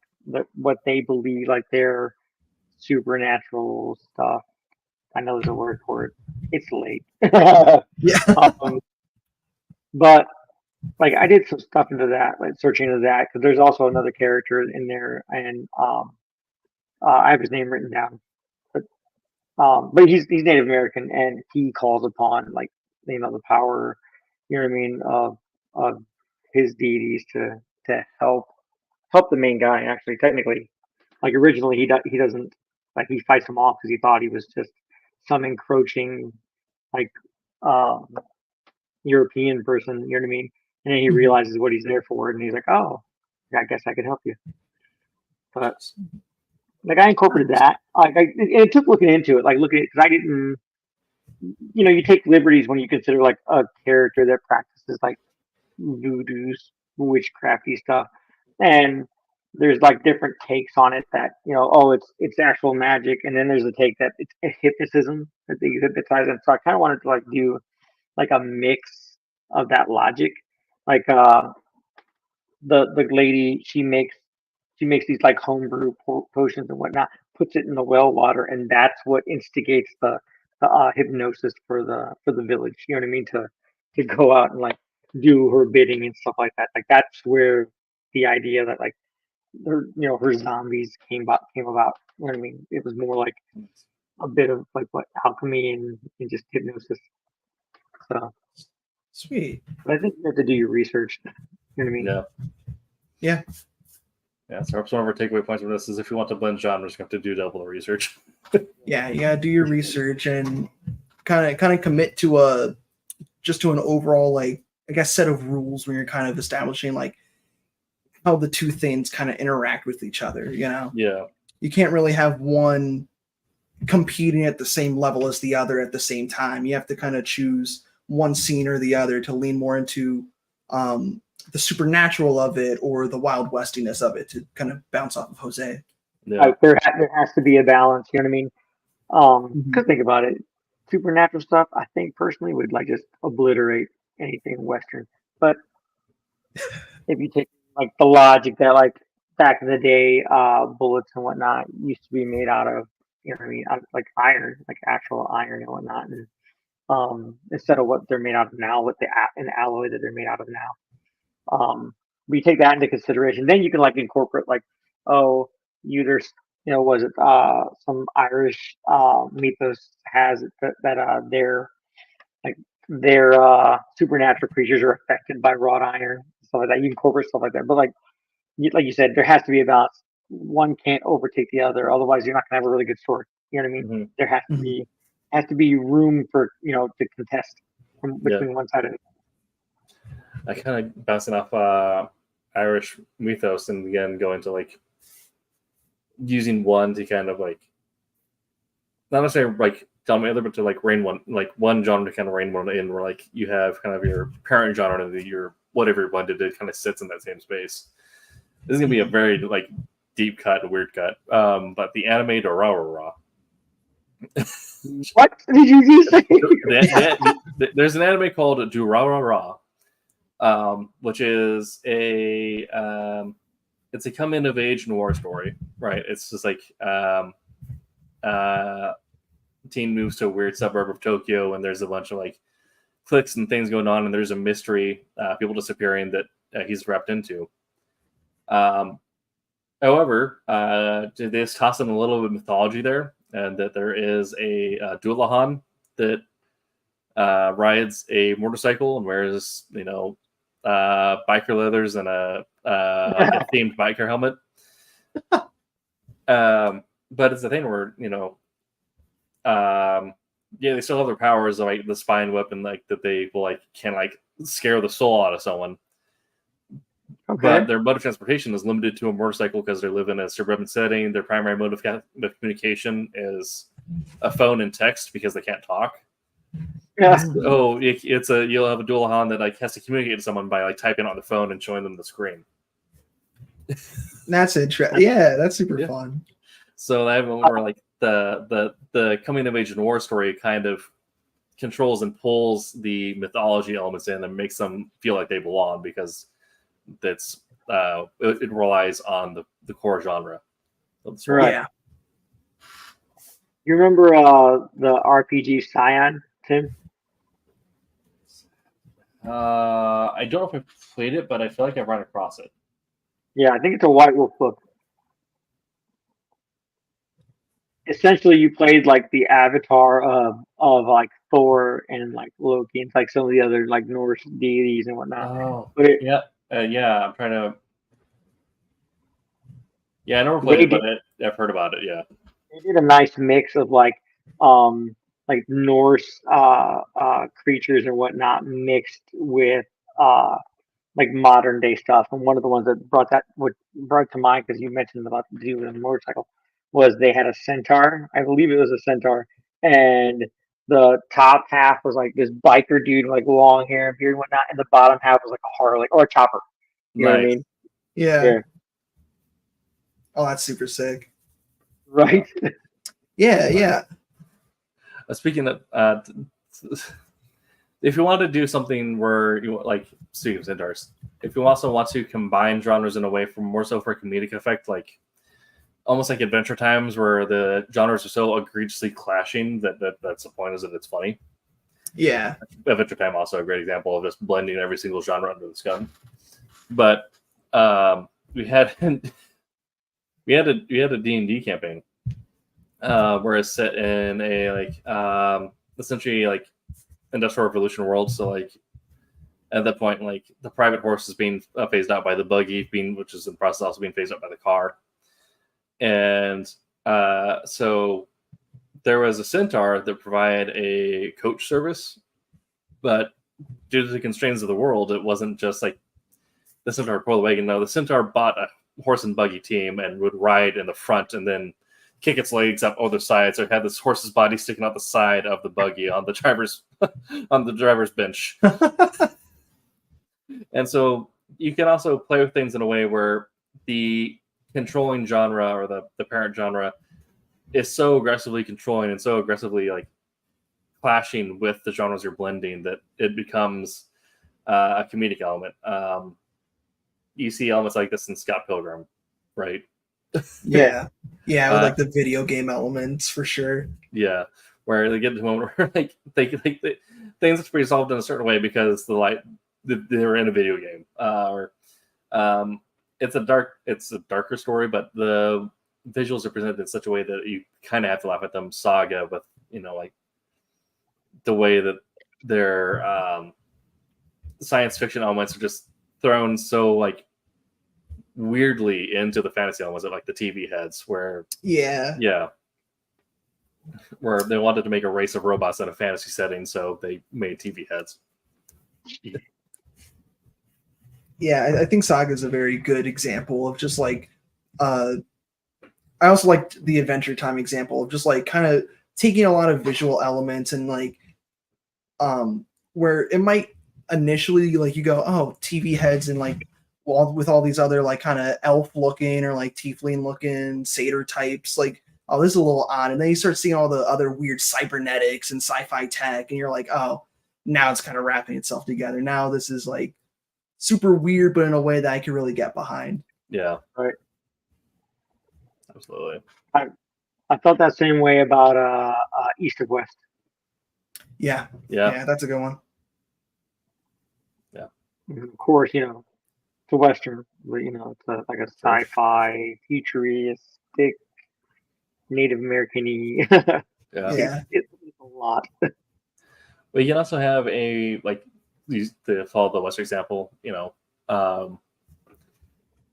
what they believe like their supernatural stuff. I know there's a word for it. It's late. Yeah. But like I did some stuff into that, like searching into that, because there's also another character in there, and I have his name written down, but he's Native American, and he calls upon like, you know, the power, you know what I mean, of his deities to help the main guy. Actually, technically, like originally he doesn't, like he fights him off because he thought he was just some encroaching like European person, you know what I mean? And then he realizes what he's there for, and he's like, "Oh, I guess I could help you." But like I incorporated that. Like it took looking into it, like looking at it, because I didn't. You know, you take liberties when you consider like a character that practices like voodoo's witchcrafty stuff, and there's like different takes on it that, you know, oh, it's actual magic, and then there's a take that it's a hypnotism that they hypnotize them. So I kind of wanted to like do like a mix of that logic. Like the lady, she makes these like homebrew potions and whatnot, puts it in the well water, and that's what instigates the hypnosis for the village. You know what I mean? To go out and like do her bidding and stuff like that. Like that's where the idea that like her zombies came about. You know what I mean? It was more like a bit of like what alchemy and just hypnosis. So Sweet. But I think you have to do your research. You know what I mean? Yeah. Yeah, so one of our takeaway points from this is if you want to blend genres, you have to do double the research. Yeah, you gotta do your research and kind of commit to an overall, like, I guess, set of rules when you're kind of establishing like how the two things kind of interact with each other. You know? Yeah. You can't really have one competing at the same level as the other at the same time. You have to kind of choose one scene or the other to lean more into the supernatural of it or the wild westiness of it, to kind of bounce off of Jose. Yeah. Like there has to be a balance. You know what I mean? Because think about it, supernatural stuff, I think personally would like just obliterate anything Western. But if you take like the logic that like back in the day, bullets and whatnot used to be made out of, you know what I mean, like iron, like actual iron and whatnot, and instead of what they're made out of now, what an alloy that they're made out of now. We take that into consideration. Then you can like incorporate like, oh, there's, you know, was it some Irish mythos has it that their supernatural creatures are affected by wrought iron, stuff like that. You incorporate stuff like that, but like you said, there has to be a balance. One can't overtake the other, otherwise you're not gonna have a really good story. You know what I mean? There has to be room for, you know, to contest from between one side and the other. I kind of bouncing off Irish mythos and again going to like using one to kind of like not necessarily like tell me other, but to like rein one genre to kind of rein one in, where like you have kind of your parent genre and your whatever you're blended, it kind of sits in that same space. This is gonna be a very like deep cut, a weird cut. But the anime Durarara. What did you say? There's an anime called Durarara, which is a it's a coming of age noir story, right? It's just like teen moves to a weird suburb of Tokyo, and there's a bunch of like cliques and things going on, and there's a mystery, people disappearing that he's wrapped into. However, they just toss in a little bit of mythology there, and that there is a Dullahan that rides a motorcycle and wears, biker leathers and a themed biker helmet. But it's the thing where, they still have their powers, like the spine whip, and like that they will can scare the soul out of someone. Okay. But their mode of transportation is limited to a motorcycle because they live in a suburban setting. Their primary mode of communication is a phone and text because they can't talk. Yeah. So you'll have a Dullahan that has to communicate to someone by typing on the phone and showing them the screen. That's interesting. Yeah, that's super fun. So I have one where the coming of age noir story kind of controls and pulls the mythology elements in and makes them feel like they belong, because that's it relies on the core genre. Right. Yeah. You remember the RPG Scion, Tim? I don't know if I've played it, but I feel like I've run across it. Yeah, I think it's a White Wolf book. Essentially, you played the avatar of Thor and Loki and some of the other Norse deities and whatnot. Oh, but I'm trying to. Yeah, I never played it, but I've heard about it. Yeah, they did a nice mix of Norse creatures and whatnot mixed with modern day stuff. And one of the ones that brought to mind, because you mentioned about the dude with a motorcycle, was they had a centaur. I believe it was a centaur, and the top half was this biker dude, long hair and beard and whatnot, and the bottom half was a Harley or a chopper. You know what I mean? Yeah. Oh, that's super sick. Right? Yeah. Speaking of, if you want to do something where you speaking of centaurs, if you also want to combine genres in a way more so for comedic effect, almost like Adventure Times, where the genres are so egregiously clashing that's the point, is that it's funny. Yeah. Adventure Time also a great example of just blending every single genre under the sun. But we had a D&D campaign where it's set in a essentially Industrial Revolution world. So at that point, the private horse is being phased out by the buggy, which is in the process also being phased out by the car. And so there was a centaur that provided a coach service, but due to the constraints of the world, it wasn't just the centaur pulled the wagon. No, the centaur bought a horse and buggy team and would ride in the front and then kick its legs up other sides. So it had this horse's body sticking out the side of the buggy on the driver's bench. And so you can also play with things in a way where the controlling genre or the parent genre is so aggressively controlling and so aggressively clashing with the genres you're blending that it becomes a comedic element. You see elements like this in Scott Pilgrim, right? Yeah, with the video game elements for sure. Yeah, where they get to the moment where they things have to be resolved in a certain way because they're in a video game, it's a darker story, but the visuals are presented in such a way that you kind of have to laugh at them. Saga with the way that their science fiction elements are just thrown so weirdly into the fantasy elements of the TV heads, where where they wanted to make a race of robots in a fantasy setting, so they made TV heads. Yeah, I think Saga is a very good example of just like I also liked the Adventure Time example of just like kind of taking a lot of visual elements and like where it might initially like you go, oh, TV heads and like with all these other like kind of elf looking or like tiefling looking satyr types, like, oh, this is a little odd. And then you start seeing all the other weird cybernetics and sci-fi tech, and you're like, oh, now it's kind of wrapping itself together. Now this is like super weird, but in a way that I can really get behind. Yeah. Right. Absolutely. I felt that same way about East of West. Yeah, that's a good one. Yeah. And of course, you know, it's a Western, but you know, it's like a sci-fi, futuristic, Native American-y. Yeah. It's a lot. But you can also have a like these to follow the Western example, you know,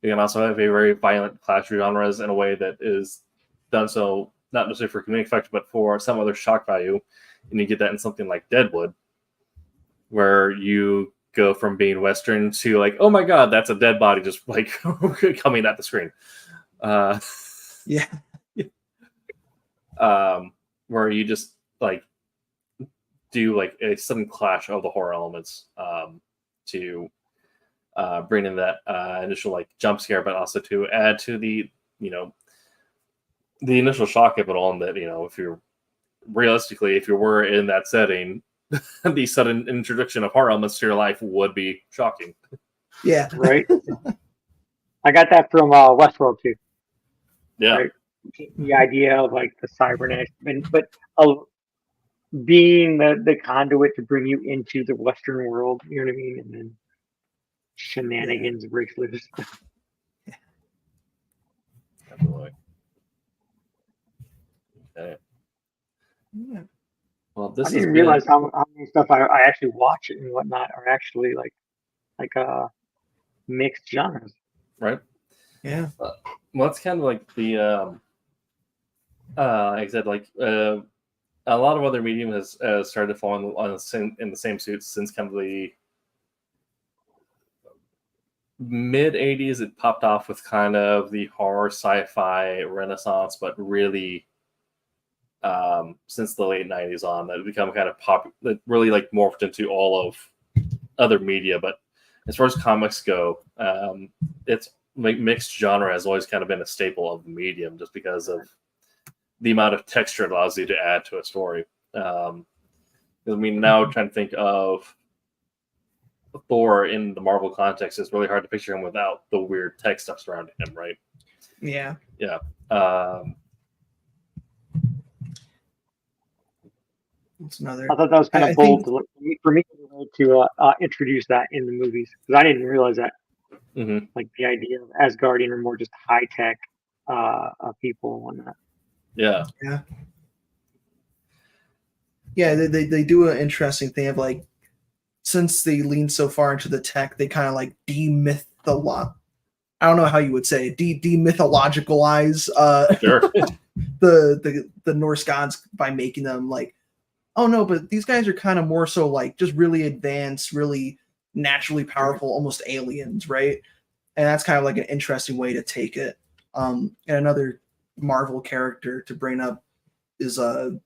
you can also have a very violent clash of genres in a way that is done so not necessarily for comedic effect, but for some other shock value. And you get that in something like Deadwood, where you go from being Western to like, oh my god, that's a dead body just like coming at the screen. Yeah. Where you just like do like a sudden clash of the horror elements to bring in that initial like jump scare, but also to add to the, you know, the initial shock of it all. And that, you know, if you're realistically, if you were in that setting, the sudden introduction of horror elements to your life would be shocking. Yeah. Right. I got that from Westworld too. Yeah. Right? The idea of like the cybernetics, but being the conduit to bring you into the Western world, you know what I mean? And then shenanigans breaks loose. Absolutely. Okay. Yeah. Well, this I didn't has realize been... how many stuff I actually watch it and whatnot are actually like mixed genres. Right. Yeah. Well, it's kind of like the like I said, like a lot of other medium has started to fall in the same suits since kind of the mid 80s. It popped off with kind of the horror sci-fi renaissance, but really since the late 90s on, that become kind of popular, that really like morphed into all of other media. But as far as comics go, it's like mixed genre has always kind of been a staple of the medium, just because of the amount of texture it allows you to add to a story. I mean, now trying to think of Thor in the Marvel context, it's really hard to picture him without the weird tech stuff surrounding him, right? Yeah. Yeah. That's another. I thought that was kind of bold for me to introduce that in the movies, because I didn't realize that. Mm-hmm. Like the idea of Asgardian or more just high tech people and whatnot. Yeah. Yeah, they do an interesting thing of like, since they lean so far into the tech, they kind of like demythologize. I don't know how you would say it, demythologicalize Sure. the Norse gods by making them like, oh no, but these guys are kind of more so like just really advanced, really naturally powerful, almost aliens, right? And that's kind of like an interesting way to take it. And another Marvel character to bring up is the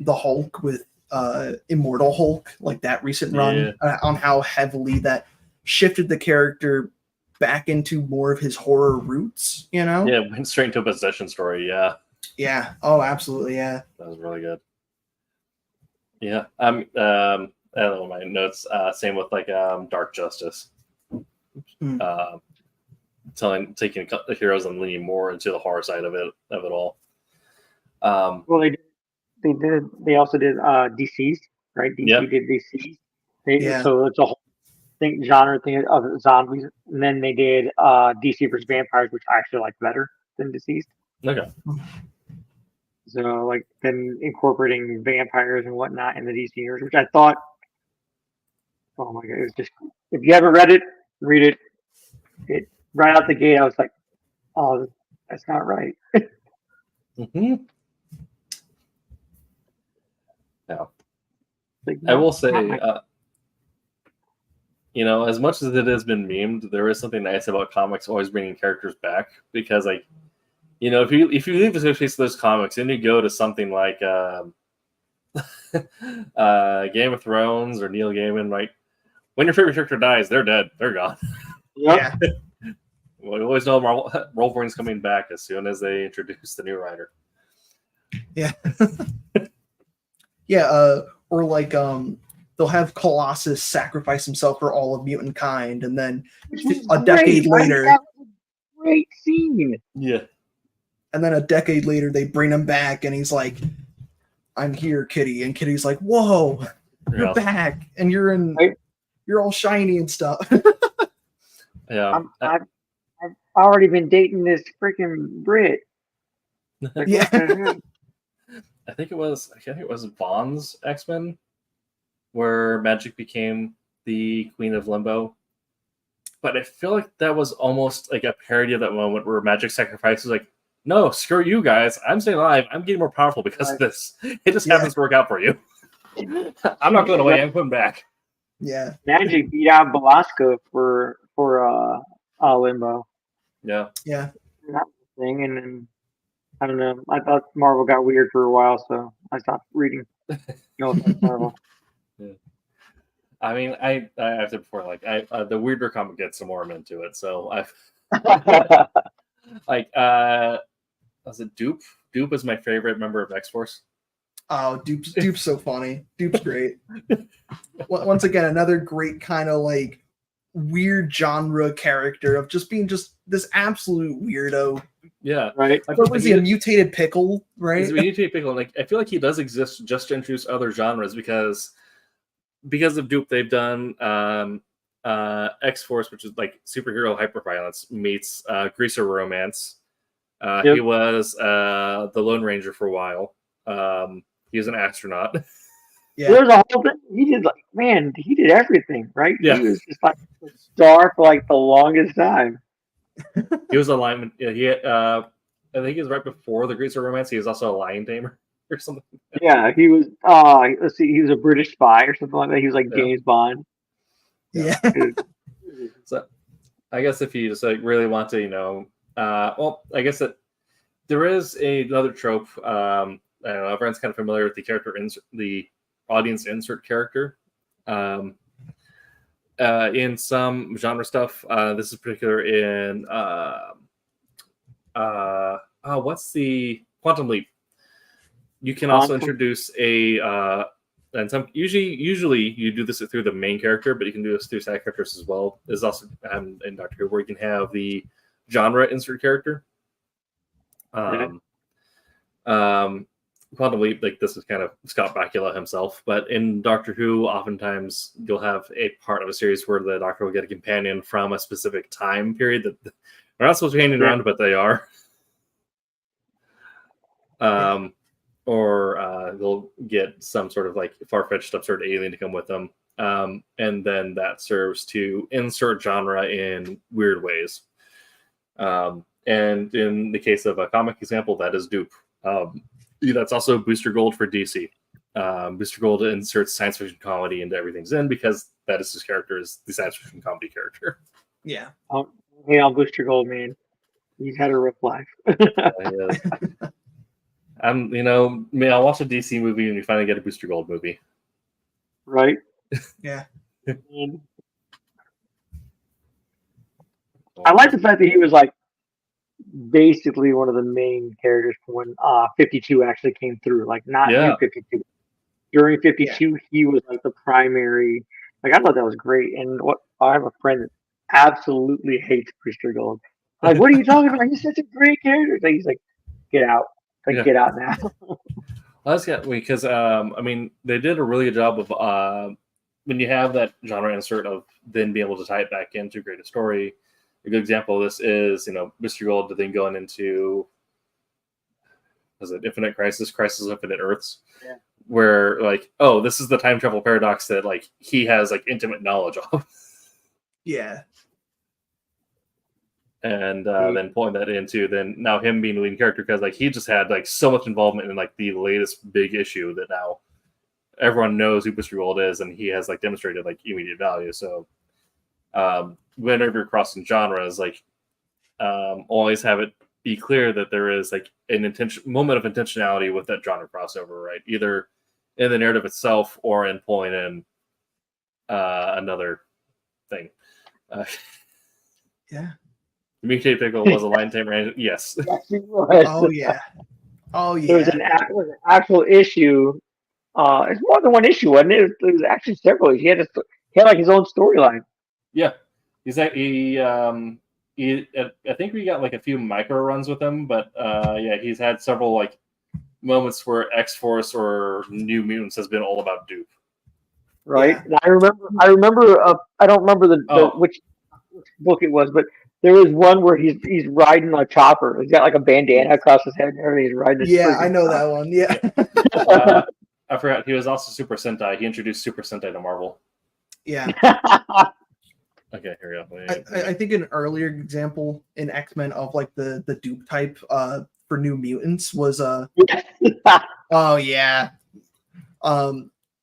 Hulk with Immortal Hulk, like that recent run on how heavily that shifted the character back into more of his horror roots, you know? Yeah, went straight into a possession story, yeah. Yeah. Oh, absolutely, yeah. That was really good. Yeah. I don't know my notes. Same with like Dark Justice. Taking the heroes and leaning more into the horror side of it all. Well, they also did DC's, right? DC did DC's. So it's a whole genre thing of zombies, and then they did DC versus vampires, which I actually like better than Deceased. Okay. So like them incorporating vampires and whatnot in the DC universe, which I thought, oh my god, it was just, if you haven't read it, read it. It right out the gate, I was like, oh, that's not right. Mm-hmm. Yeah. Like, I will say, you know, as much as it has been memed, there is something nice about comics always bringing characters back, because, like, you know, if you leave the space of those comics and you go to something like Game of Thrones or Neil Gaiman, like, when your favorite character dies, they're dead, they're gone. Yep. Yeah. Well, you always know Wolverine's coming back as soon as they introduce the new writer. Yeah. Yeah, or like they'll have Colossus sacrifice himself for all of mutant kind, and then a decade later, that was a great scene. Yeah. and then a decade later they bring him back, and he's like, "I'm here, Kitty," and Kitty's like, "Whoa, you're Yeah. back, and you're all shiny and stuff." Yeah. I've already been dating this freaking Brit. Like, Yeah. what the heck? I think it was Vaughn's X-Men where Magic became the Queen of Limbo. But I feel like that was almost like a parody of that moment where Magic sacrifices, like, no, screw you guys. I'm staying alive. I'm getting more powerful because of this. It just happens to work out for you. I'm not going away. I'm coming back. Yeah. Magic beat out Belasco for Limbo. Yeah. Yeah. That thing, and then I don't know. I thought Marvel got weird for a while, so I stopped reading. No offense, Marvel. Yeah. I mean, I've said before, like, the weirder comic gets, the more I'm into it. So I've like, was it Dupe? Dupe is my favorite member of X-Force. Oh, Dupe's so funny. Dupe's great. Once again, another great kind of like weird genre character of just being just this absolute weirdo. Yeah, right. What was he, a mutated pickle, right? He's a mutated pickle. Like, I feel like he does exist just to introduce other genres because of Dupe, they've done X-Force, which is like superhero hyperviolence meets greaser romance. Yep. He was the Lone Ranger for a while. He was an astronaut. Yeah. There's a whole thing. He did everything, right? Yeah. He was just like a star for like the longest time. He was a lineman. Yeah, he had, I think he was right before the Greaser Romance. He was also a lion tamer or something. Yeah, he was. Let's see, he was a British spy or something like that. He was like James Bond. Yeah. So, I guess if you just like really want to, you know, well, I guess that there is another trope. I don't know. Everyone's kind of familiar with the character the audience insert character. In some genre stuff, this is particular in what's the Quantum Leap? You can also introduce and some usually you do this through the main character, but you can do this through side characters as well. There's also in Doctor Who where you can have the genre insert character. Quantum Leap, like, this is kind of Scott Bakula himself, but in Doctor Who, oftentimes you'll have a part of a series where the Doctor will get a companion from a specific time period that they're not supposed to be hanging around, but they are. Or they'll get some sort of like far-fetched, absurd alien to come with them, and then that serves to insert genre in weird ways. And in the case of a comic example, that is Dupe. That's also Booster Gold for DC. Booster Gold inserts science fiction comedy into everything's in because that is his character, is the science fiction comedy character. Yeah. Hey, on Booster Gold, man. He's had a rough life. I'll watch a DC movie and you finally get a Booster Gold movie. Right? Yeah. I like the fact that he was like basically one of the main characters when 52 actually came through. Like, not in 52. During 52, he was like the primary. Like, I thought that was great. And I have a friend that absolutely hates Booster Gold. Like, what are you talking about? He's such a great character. Like, he's like, get out. Like, get out now. Well, that's because they did a really good job of when you have that genre insert of then being able to tie it back into a greater story. A good example of this is, Mr. Gold then going into, was it Infinite Crisis of Infinite Earths? Yeah. Where, like, oh, this is the time travel paradox that, like, he has, like, intimate knowledge of. Yeah. And then pulling that into then now him being the leading character, because, like, he just had, like, so much involvement in, like, the latest big issue that now everyone knows who Mr. Gold is, and he has, like, demonstrated, like, immediate value. So whenever you're crossing genres, like always have it be clear that there is like an moment of intentionality with that genre crossover, right? Either in the narrative itself or in pulling in another thing. Yeah. Mutate Pickle was a line tamer. Yes. Yes, he was. Oh yeah. Oh There was yeah. an actual issue. It's more than one issue, wasn't it? There was actually several. He had like his own storyline. Yeah, I think we got like a few micro runs with him, but yeah, he's had several like moments where X-Force or New Mutants has been all about dupe. Right. Yeah. And I remember. I don't remember which book it was, but there was one where he's riding a chopper. He's got like a bandana across his head and everything. He's riding. Yeah, I know that one. Yeah. I forgot he was also Super Sentai. He introduced Super Sentai to Marvel. Yeah. Okay, here we go. I think an earlier example in X-Men of like the dupe type for New Mutants was oh yeah.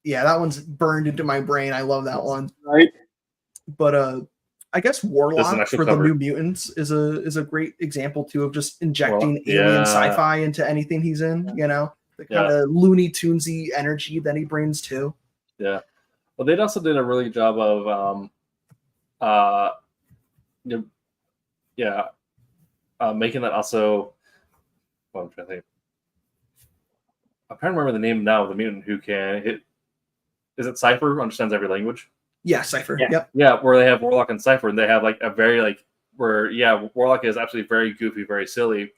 Yeah, that one's burned into my brain. I love that one. Right. But I guess Warlock for cover. the New Mutants is a great example too of just injecting alien sci-fi into anything he's in, you know? The kind of Looney Tunesy energy that he brings too. Yeah. Well, they also did a really good job of making that also. Well, I'm trying to think. I'm trying to remember the name now of the mutant who can hit. Is it Cypher? Who understands every language? Yeah, Cypher. Yeah. Yep. Yeah, where they have Warlock and Cypher, and they have like a very like where Warlock is absolutely very goofy, very silly.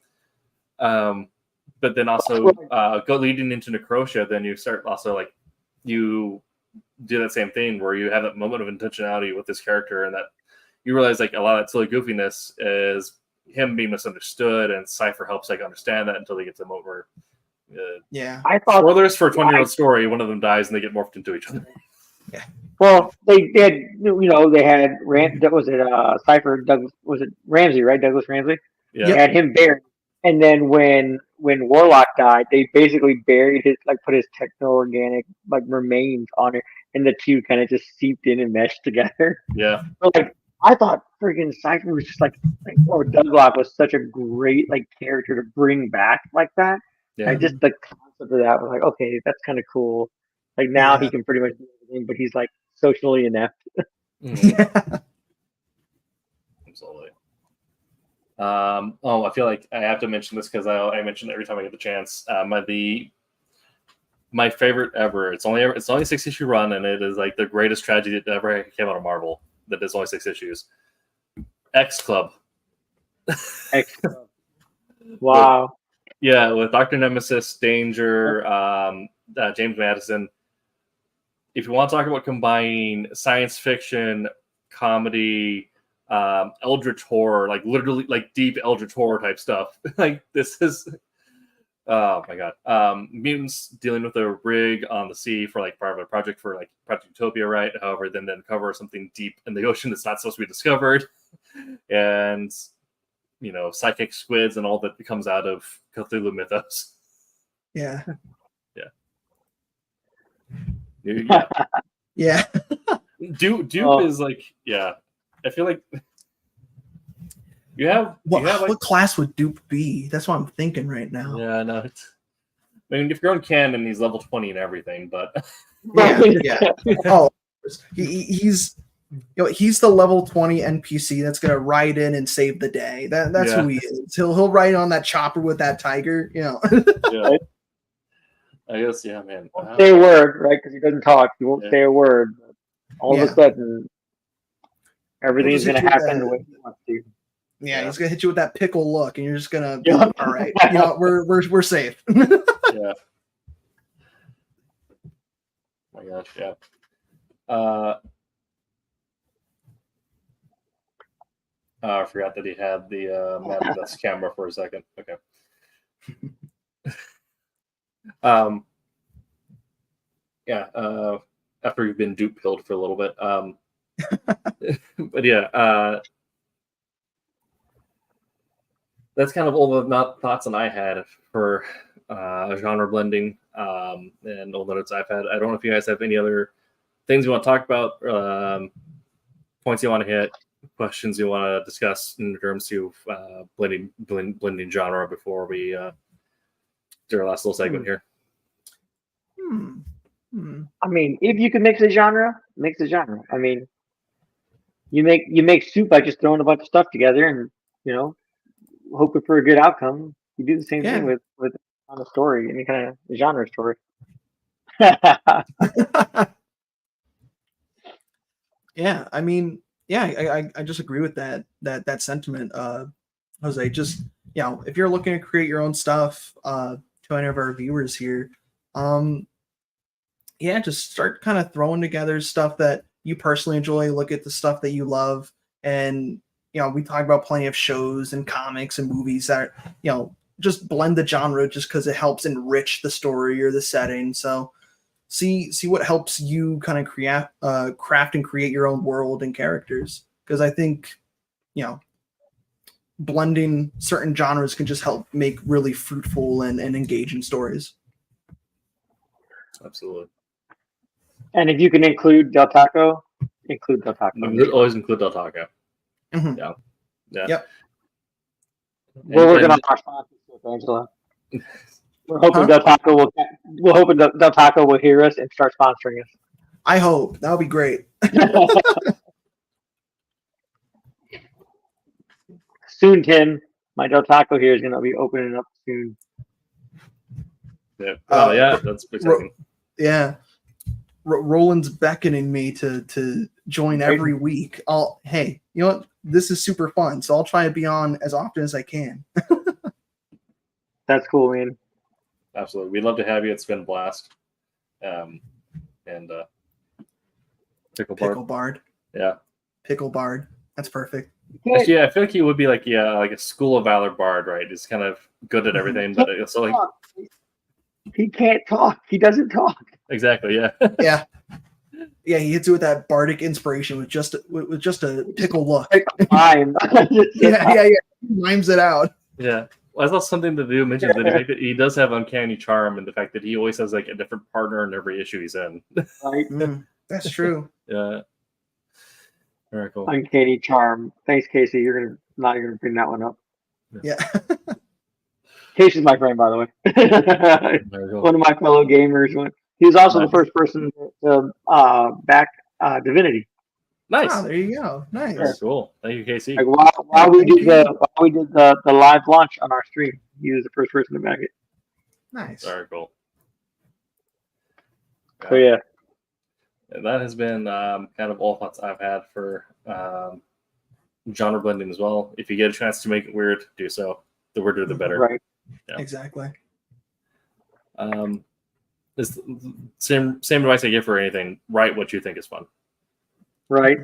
But then also go leading into Necrotia, then you start also like you do that same thing where you have that moment of intentionality with this character, and that you realize like a lot of that silly goofiness is him being misunderstood, and Cypher helps like understand that until they get to the moment where I thought spoilers for a 20-year-old story, one of them dies and they get morphed into each other. Yeah. Well, they had they had Cypher Douglas, was it Ramsey, right? Douglas Ramsey. Yeah. They had him buried, and then when Warlock died, they basically buried his put his techno-organic remains on it, and the two kind of just seeped in and meshed together. Yeah. But I thought freaking Cypher was just or Douglock was such a great character to bring back like that. Yeah. And just the concept of that was okay, that's kind of cool. Now he can pretty much do everything, but he's socially inept. Absolutely. I feel like I have to mention this because I mention it every time I get the chance. My favorite ever. It's only a 6-issue run, and it is the greatest tragedy that ever came out of Marvel. That is only 6 issues. X Club. X Club. Wow. With Dr. Nemesis, Danger, James Madison. If you want to talk about combining science fiction, comedy, eldritch horror, literally deep eldritch horror type stuff, this is, oh my god, mutants dealing with a rig on the sea for part of a project for Project Utopia, right? However, then cover something deep in the ocean that's not supposed to be discovered, and psychic squids and all that comes out of Cthulhu mythos. Yeah. Yeah. Dupe is I feel like you have what class would Dupe be? That's what I'm thinking right now. Yeah, no, if you're on canon, he's level 20 and everything, but yeah. Oh, he's the level 20 NPC that's gonna ride in and save the day. That's who he is. He'll ride on that chopper with that tiger. Yeah. I guess, man. Won't say a word, right? Because he doesn't talk. He won't say a word. But all of a sudden, everything's going to happen the way he wants to. Yeah, he's going to hit you with that pickle look, and you're just going to be all right. We're safe. Yeah. Oh my gosh, yeah. I forgot that he had the Madness camera for a second. Okay. After we've been dupe pilled for a little bit, but that's kind of all the thoughts that I had for genre blending and all the notes I've had. I don't know if you guys have any other things you want to talk about points you want to hit, questions you want to discuss in terms of blending genre before we do our last little segment here? I mean, if you can mix a genre, mix a genre. I mean, you make soup by just throwing a bunch of stuff together and hoping for a good outcome. You do the same thing with on a story, any kind of genre story. Yeah, I mean, I just agree with that sentiment, Jose. Just if you're looking to create your own stuff, to any of our viewers here, just start kind of throwing together stuff that you personally enjoy. Look at the stuff that you love, and we talk about plenty of shows and comics and movies that just blend the genre just because it helps enrich the story or the setting. So see what helps you kind of craft and create your own world and characters, because I think blending certain genres can just help make really fruitful and engaging stories. Absolutely. And if you can include Del Taco, include Del Taco. Always include Del Taco. Mm-hmm. Yeah. Yep. We're working on our sponsorship, Angela. We're hoping Del Taco will hear us and start sponsoring us. I hope. That would be great. Soon, Tim. My Del Taco here is going to be opening up soon. Yeah. Oh, yeah. That's exciting. Roland's beckoning me to join every week. Hey, you know what? This is super fun, so I'll try to be on as often as I can. That's cool, man. Absolutely. We'd love to have you. It's been a blast. Pickle Bard. Yeah. Pickle Bard. That's perfect. Actually, I feel like he would be like a School of Valor Bard, right? He's kind of good at everything, but it's like he can't talk. He doesn't talk. Exactly. Yeah. Yeah, he hits it with that bardic inspiration with just a pickle look. Mime. Yeah. He mimes it out. Yeah. Well, I thought something to do mention that he does have uncanny charm, and the fact that he always has like a different partner in every issue he's in. Right. That's true. Yeah. Very cool. Uncanny charm. Thanks, Casey. You're gonna bring that one up. Yeah. Casey's my friend, by the way. One of my fellow gamers. He was also the first person to back Divinity. Nice. Oh, there you go. Nice. Very cool. Thank you, Casey. Like while we did the live launch on our stream, he was the first person to back it. Nice. Very cool. So yeah. And that has been kind of all thoughts I've had for genre blending as well. If you get a chance to make it weird, do so. The weirder, the better. Right. Yeah. Exactly. It's same advice I give for anything. Write what you think is fun. Right.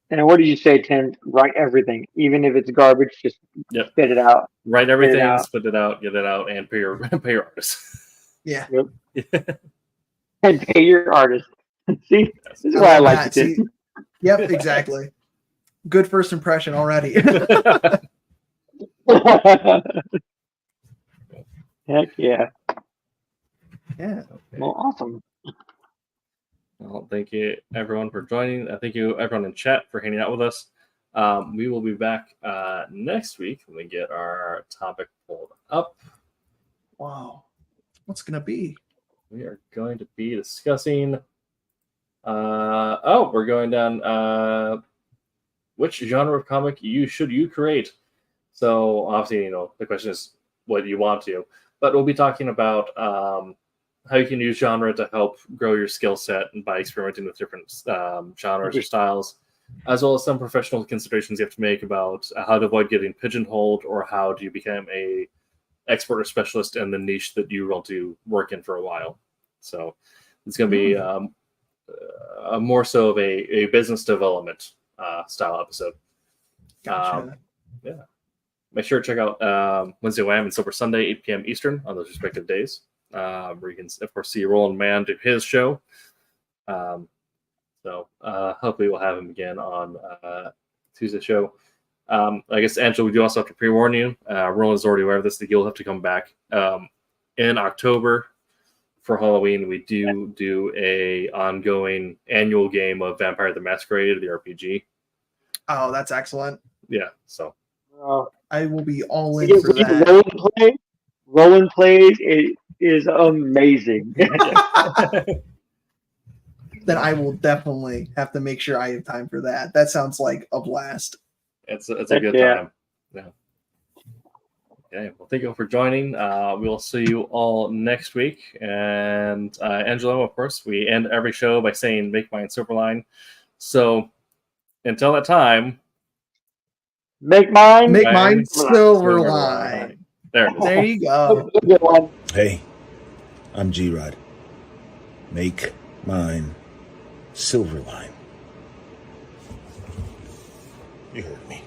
And what did you say, Tim? Write everything, even if it's garbage. Just spit it out. Write everything, spit it out, get it out, and pay your artists. Yeah. Yep. And pay your artist. See, this is why I like it. Yep, exactly. Good first impression already. Heck yeah. Yeah. Okay. Well, awesome. Well, thank you everyone for joining. Thank you everyone in chat for hanging out with us. We will be back next week when we get our topic pulled up. Wow. What's gonna be? We are going to be discussing we're going down which genre of comic should you create. So obviously, the question is what you want to, but we'll be talking about how you can use genre to help grow your skill set and by experimenting with different genres or styles, as well as some professional considerations you have to make about how to avoid getting pigeonholed, or how do you become a expert or specialist in the niche that you want to work in for a while. So it's going to be more so of a business development style episode. Gotcha. Make sure to check out Wednesday Wham and Silver Sunday, 8 p.m. Eastern on those respective days, where you can, of course, see Roland Mann do his show. So hopefully we'll have him again on Tuesday's show. I guess, Angela, we do also have to pre-warn you. Roland is already aware of this, that you'll have to come back in October for Halloween, we do a ongoing annual game of Vampire the Masquerade, the RPG. Oh, that's excellent. Yeah, so I will be all in for that. Roll and plays is amazing. Then I will definitely have to make sure I have time for that. That sounds like a blast. It's a good time. Yeah. Okay. Well, thank you for joining. We'll see you all next week. And Angelo, of course, we end every show by saying "Make mine Silverline." So until that time, make mine Silverline. There it is. There you go. Hey, I'm G-Rod. Make mine Silverline. You heard me.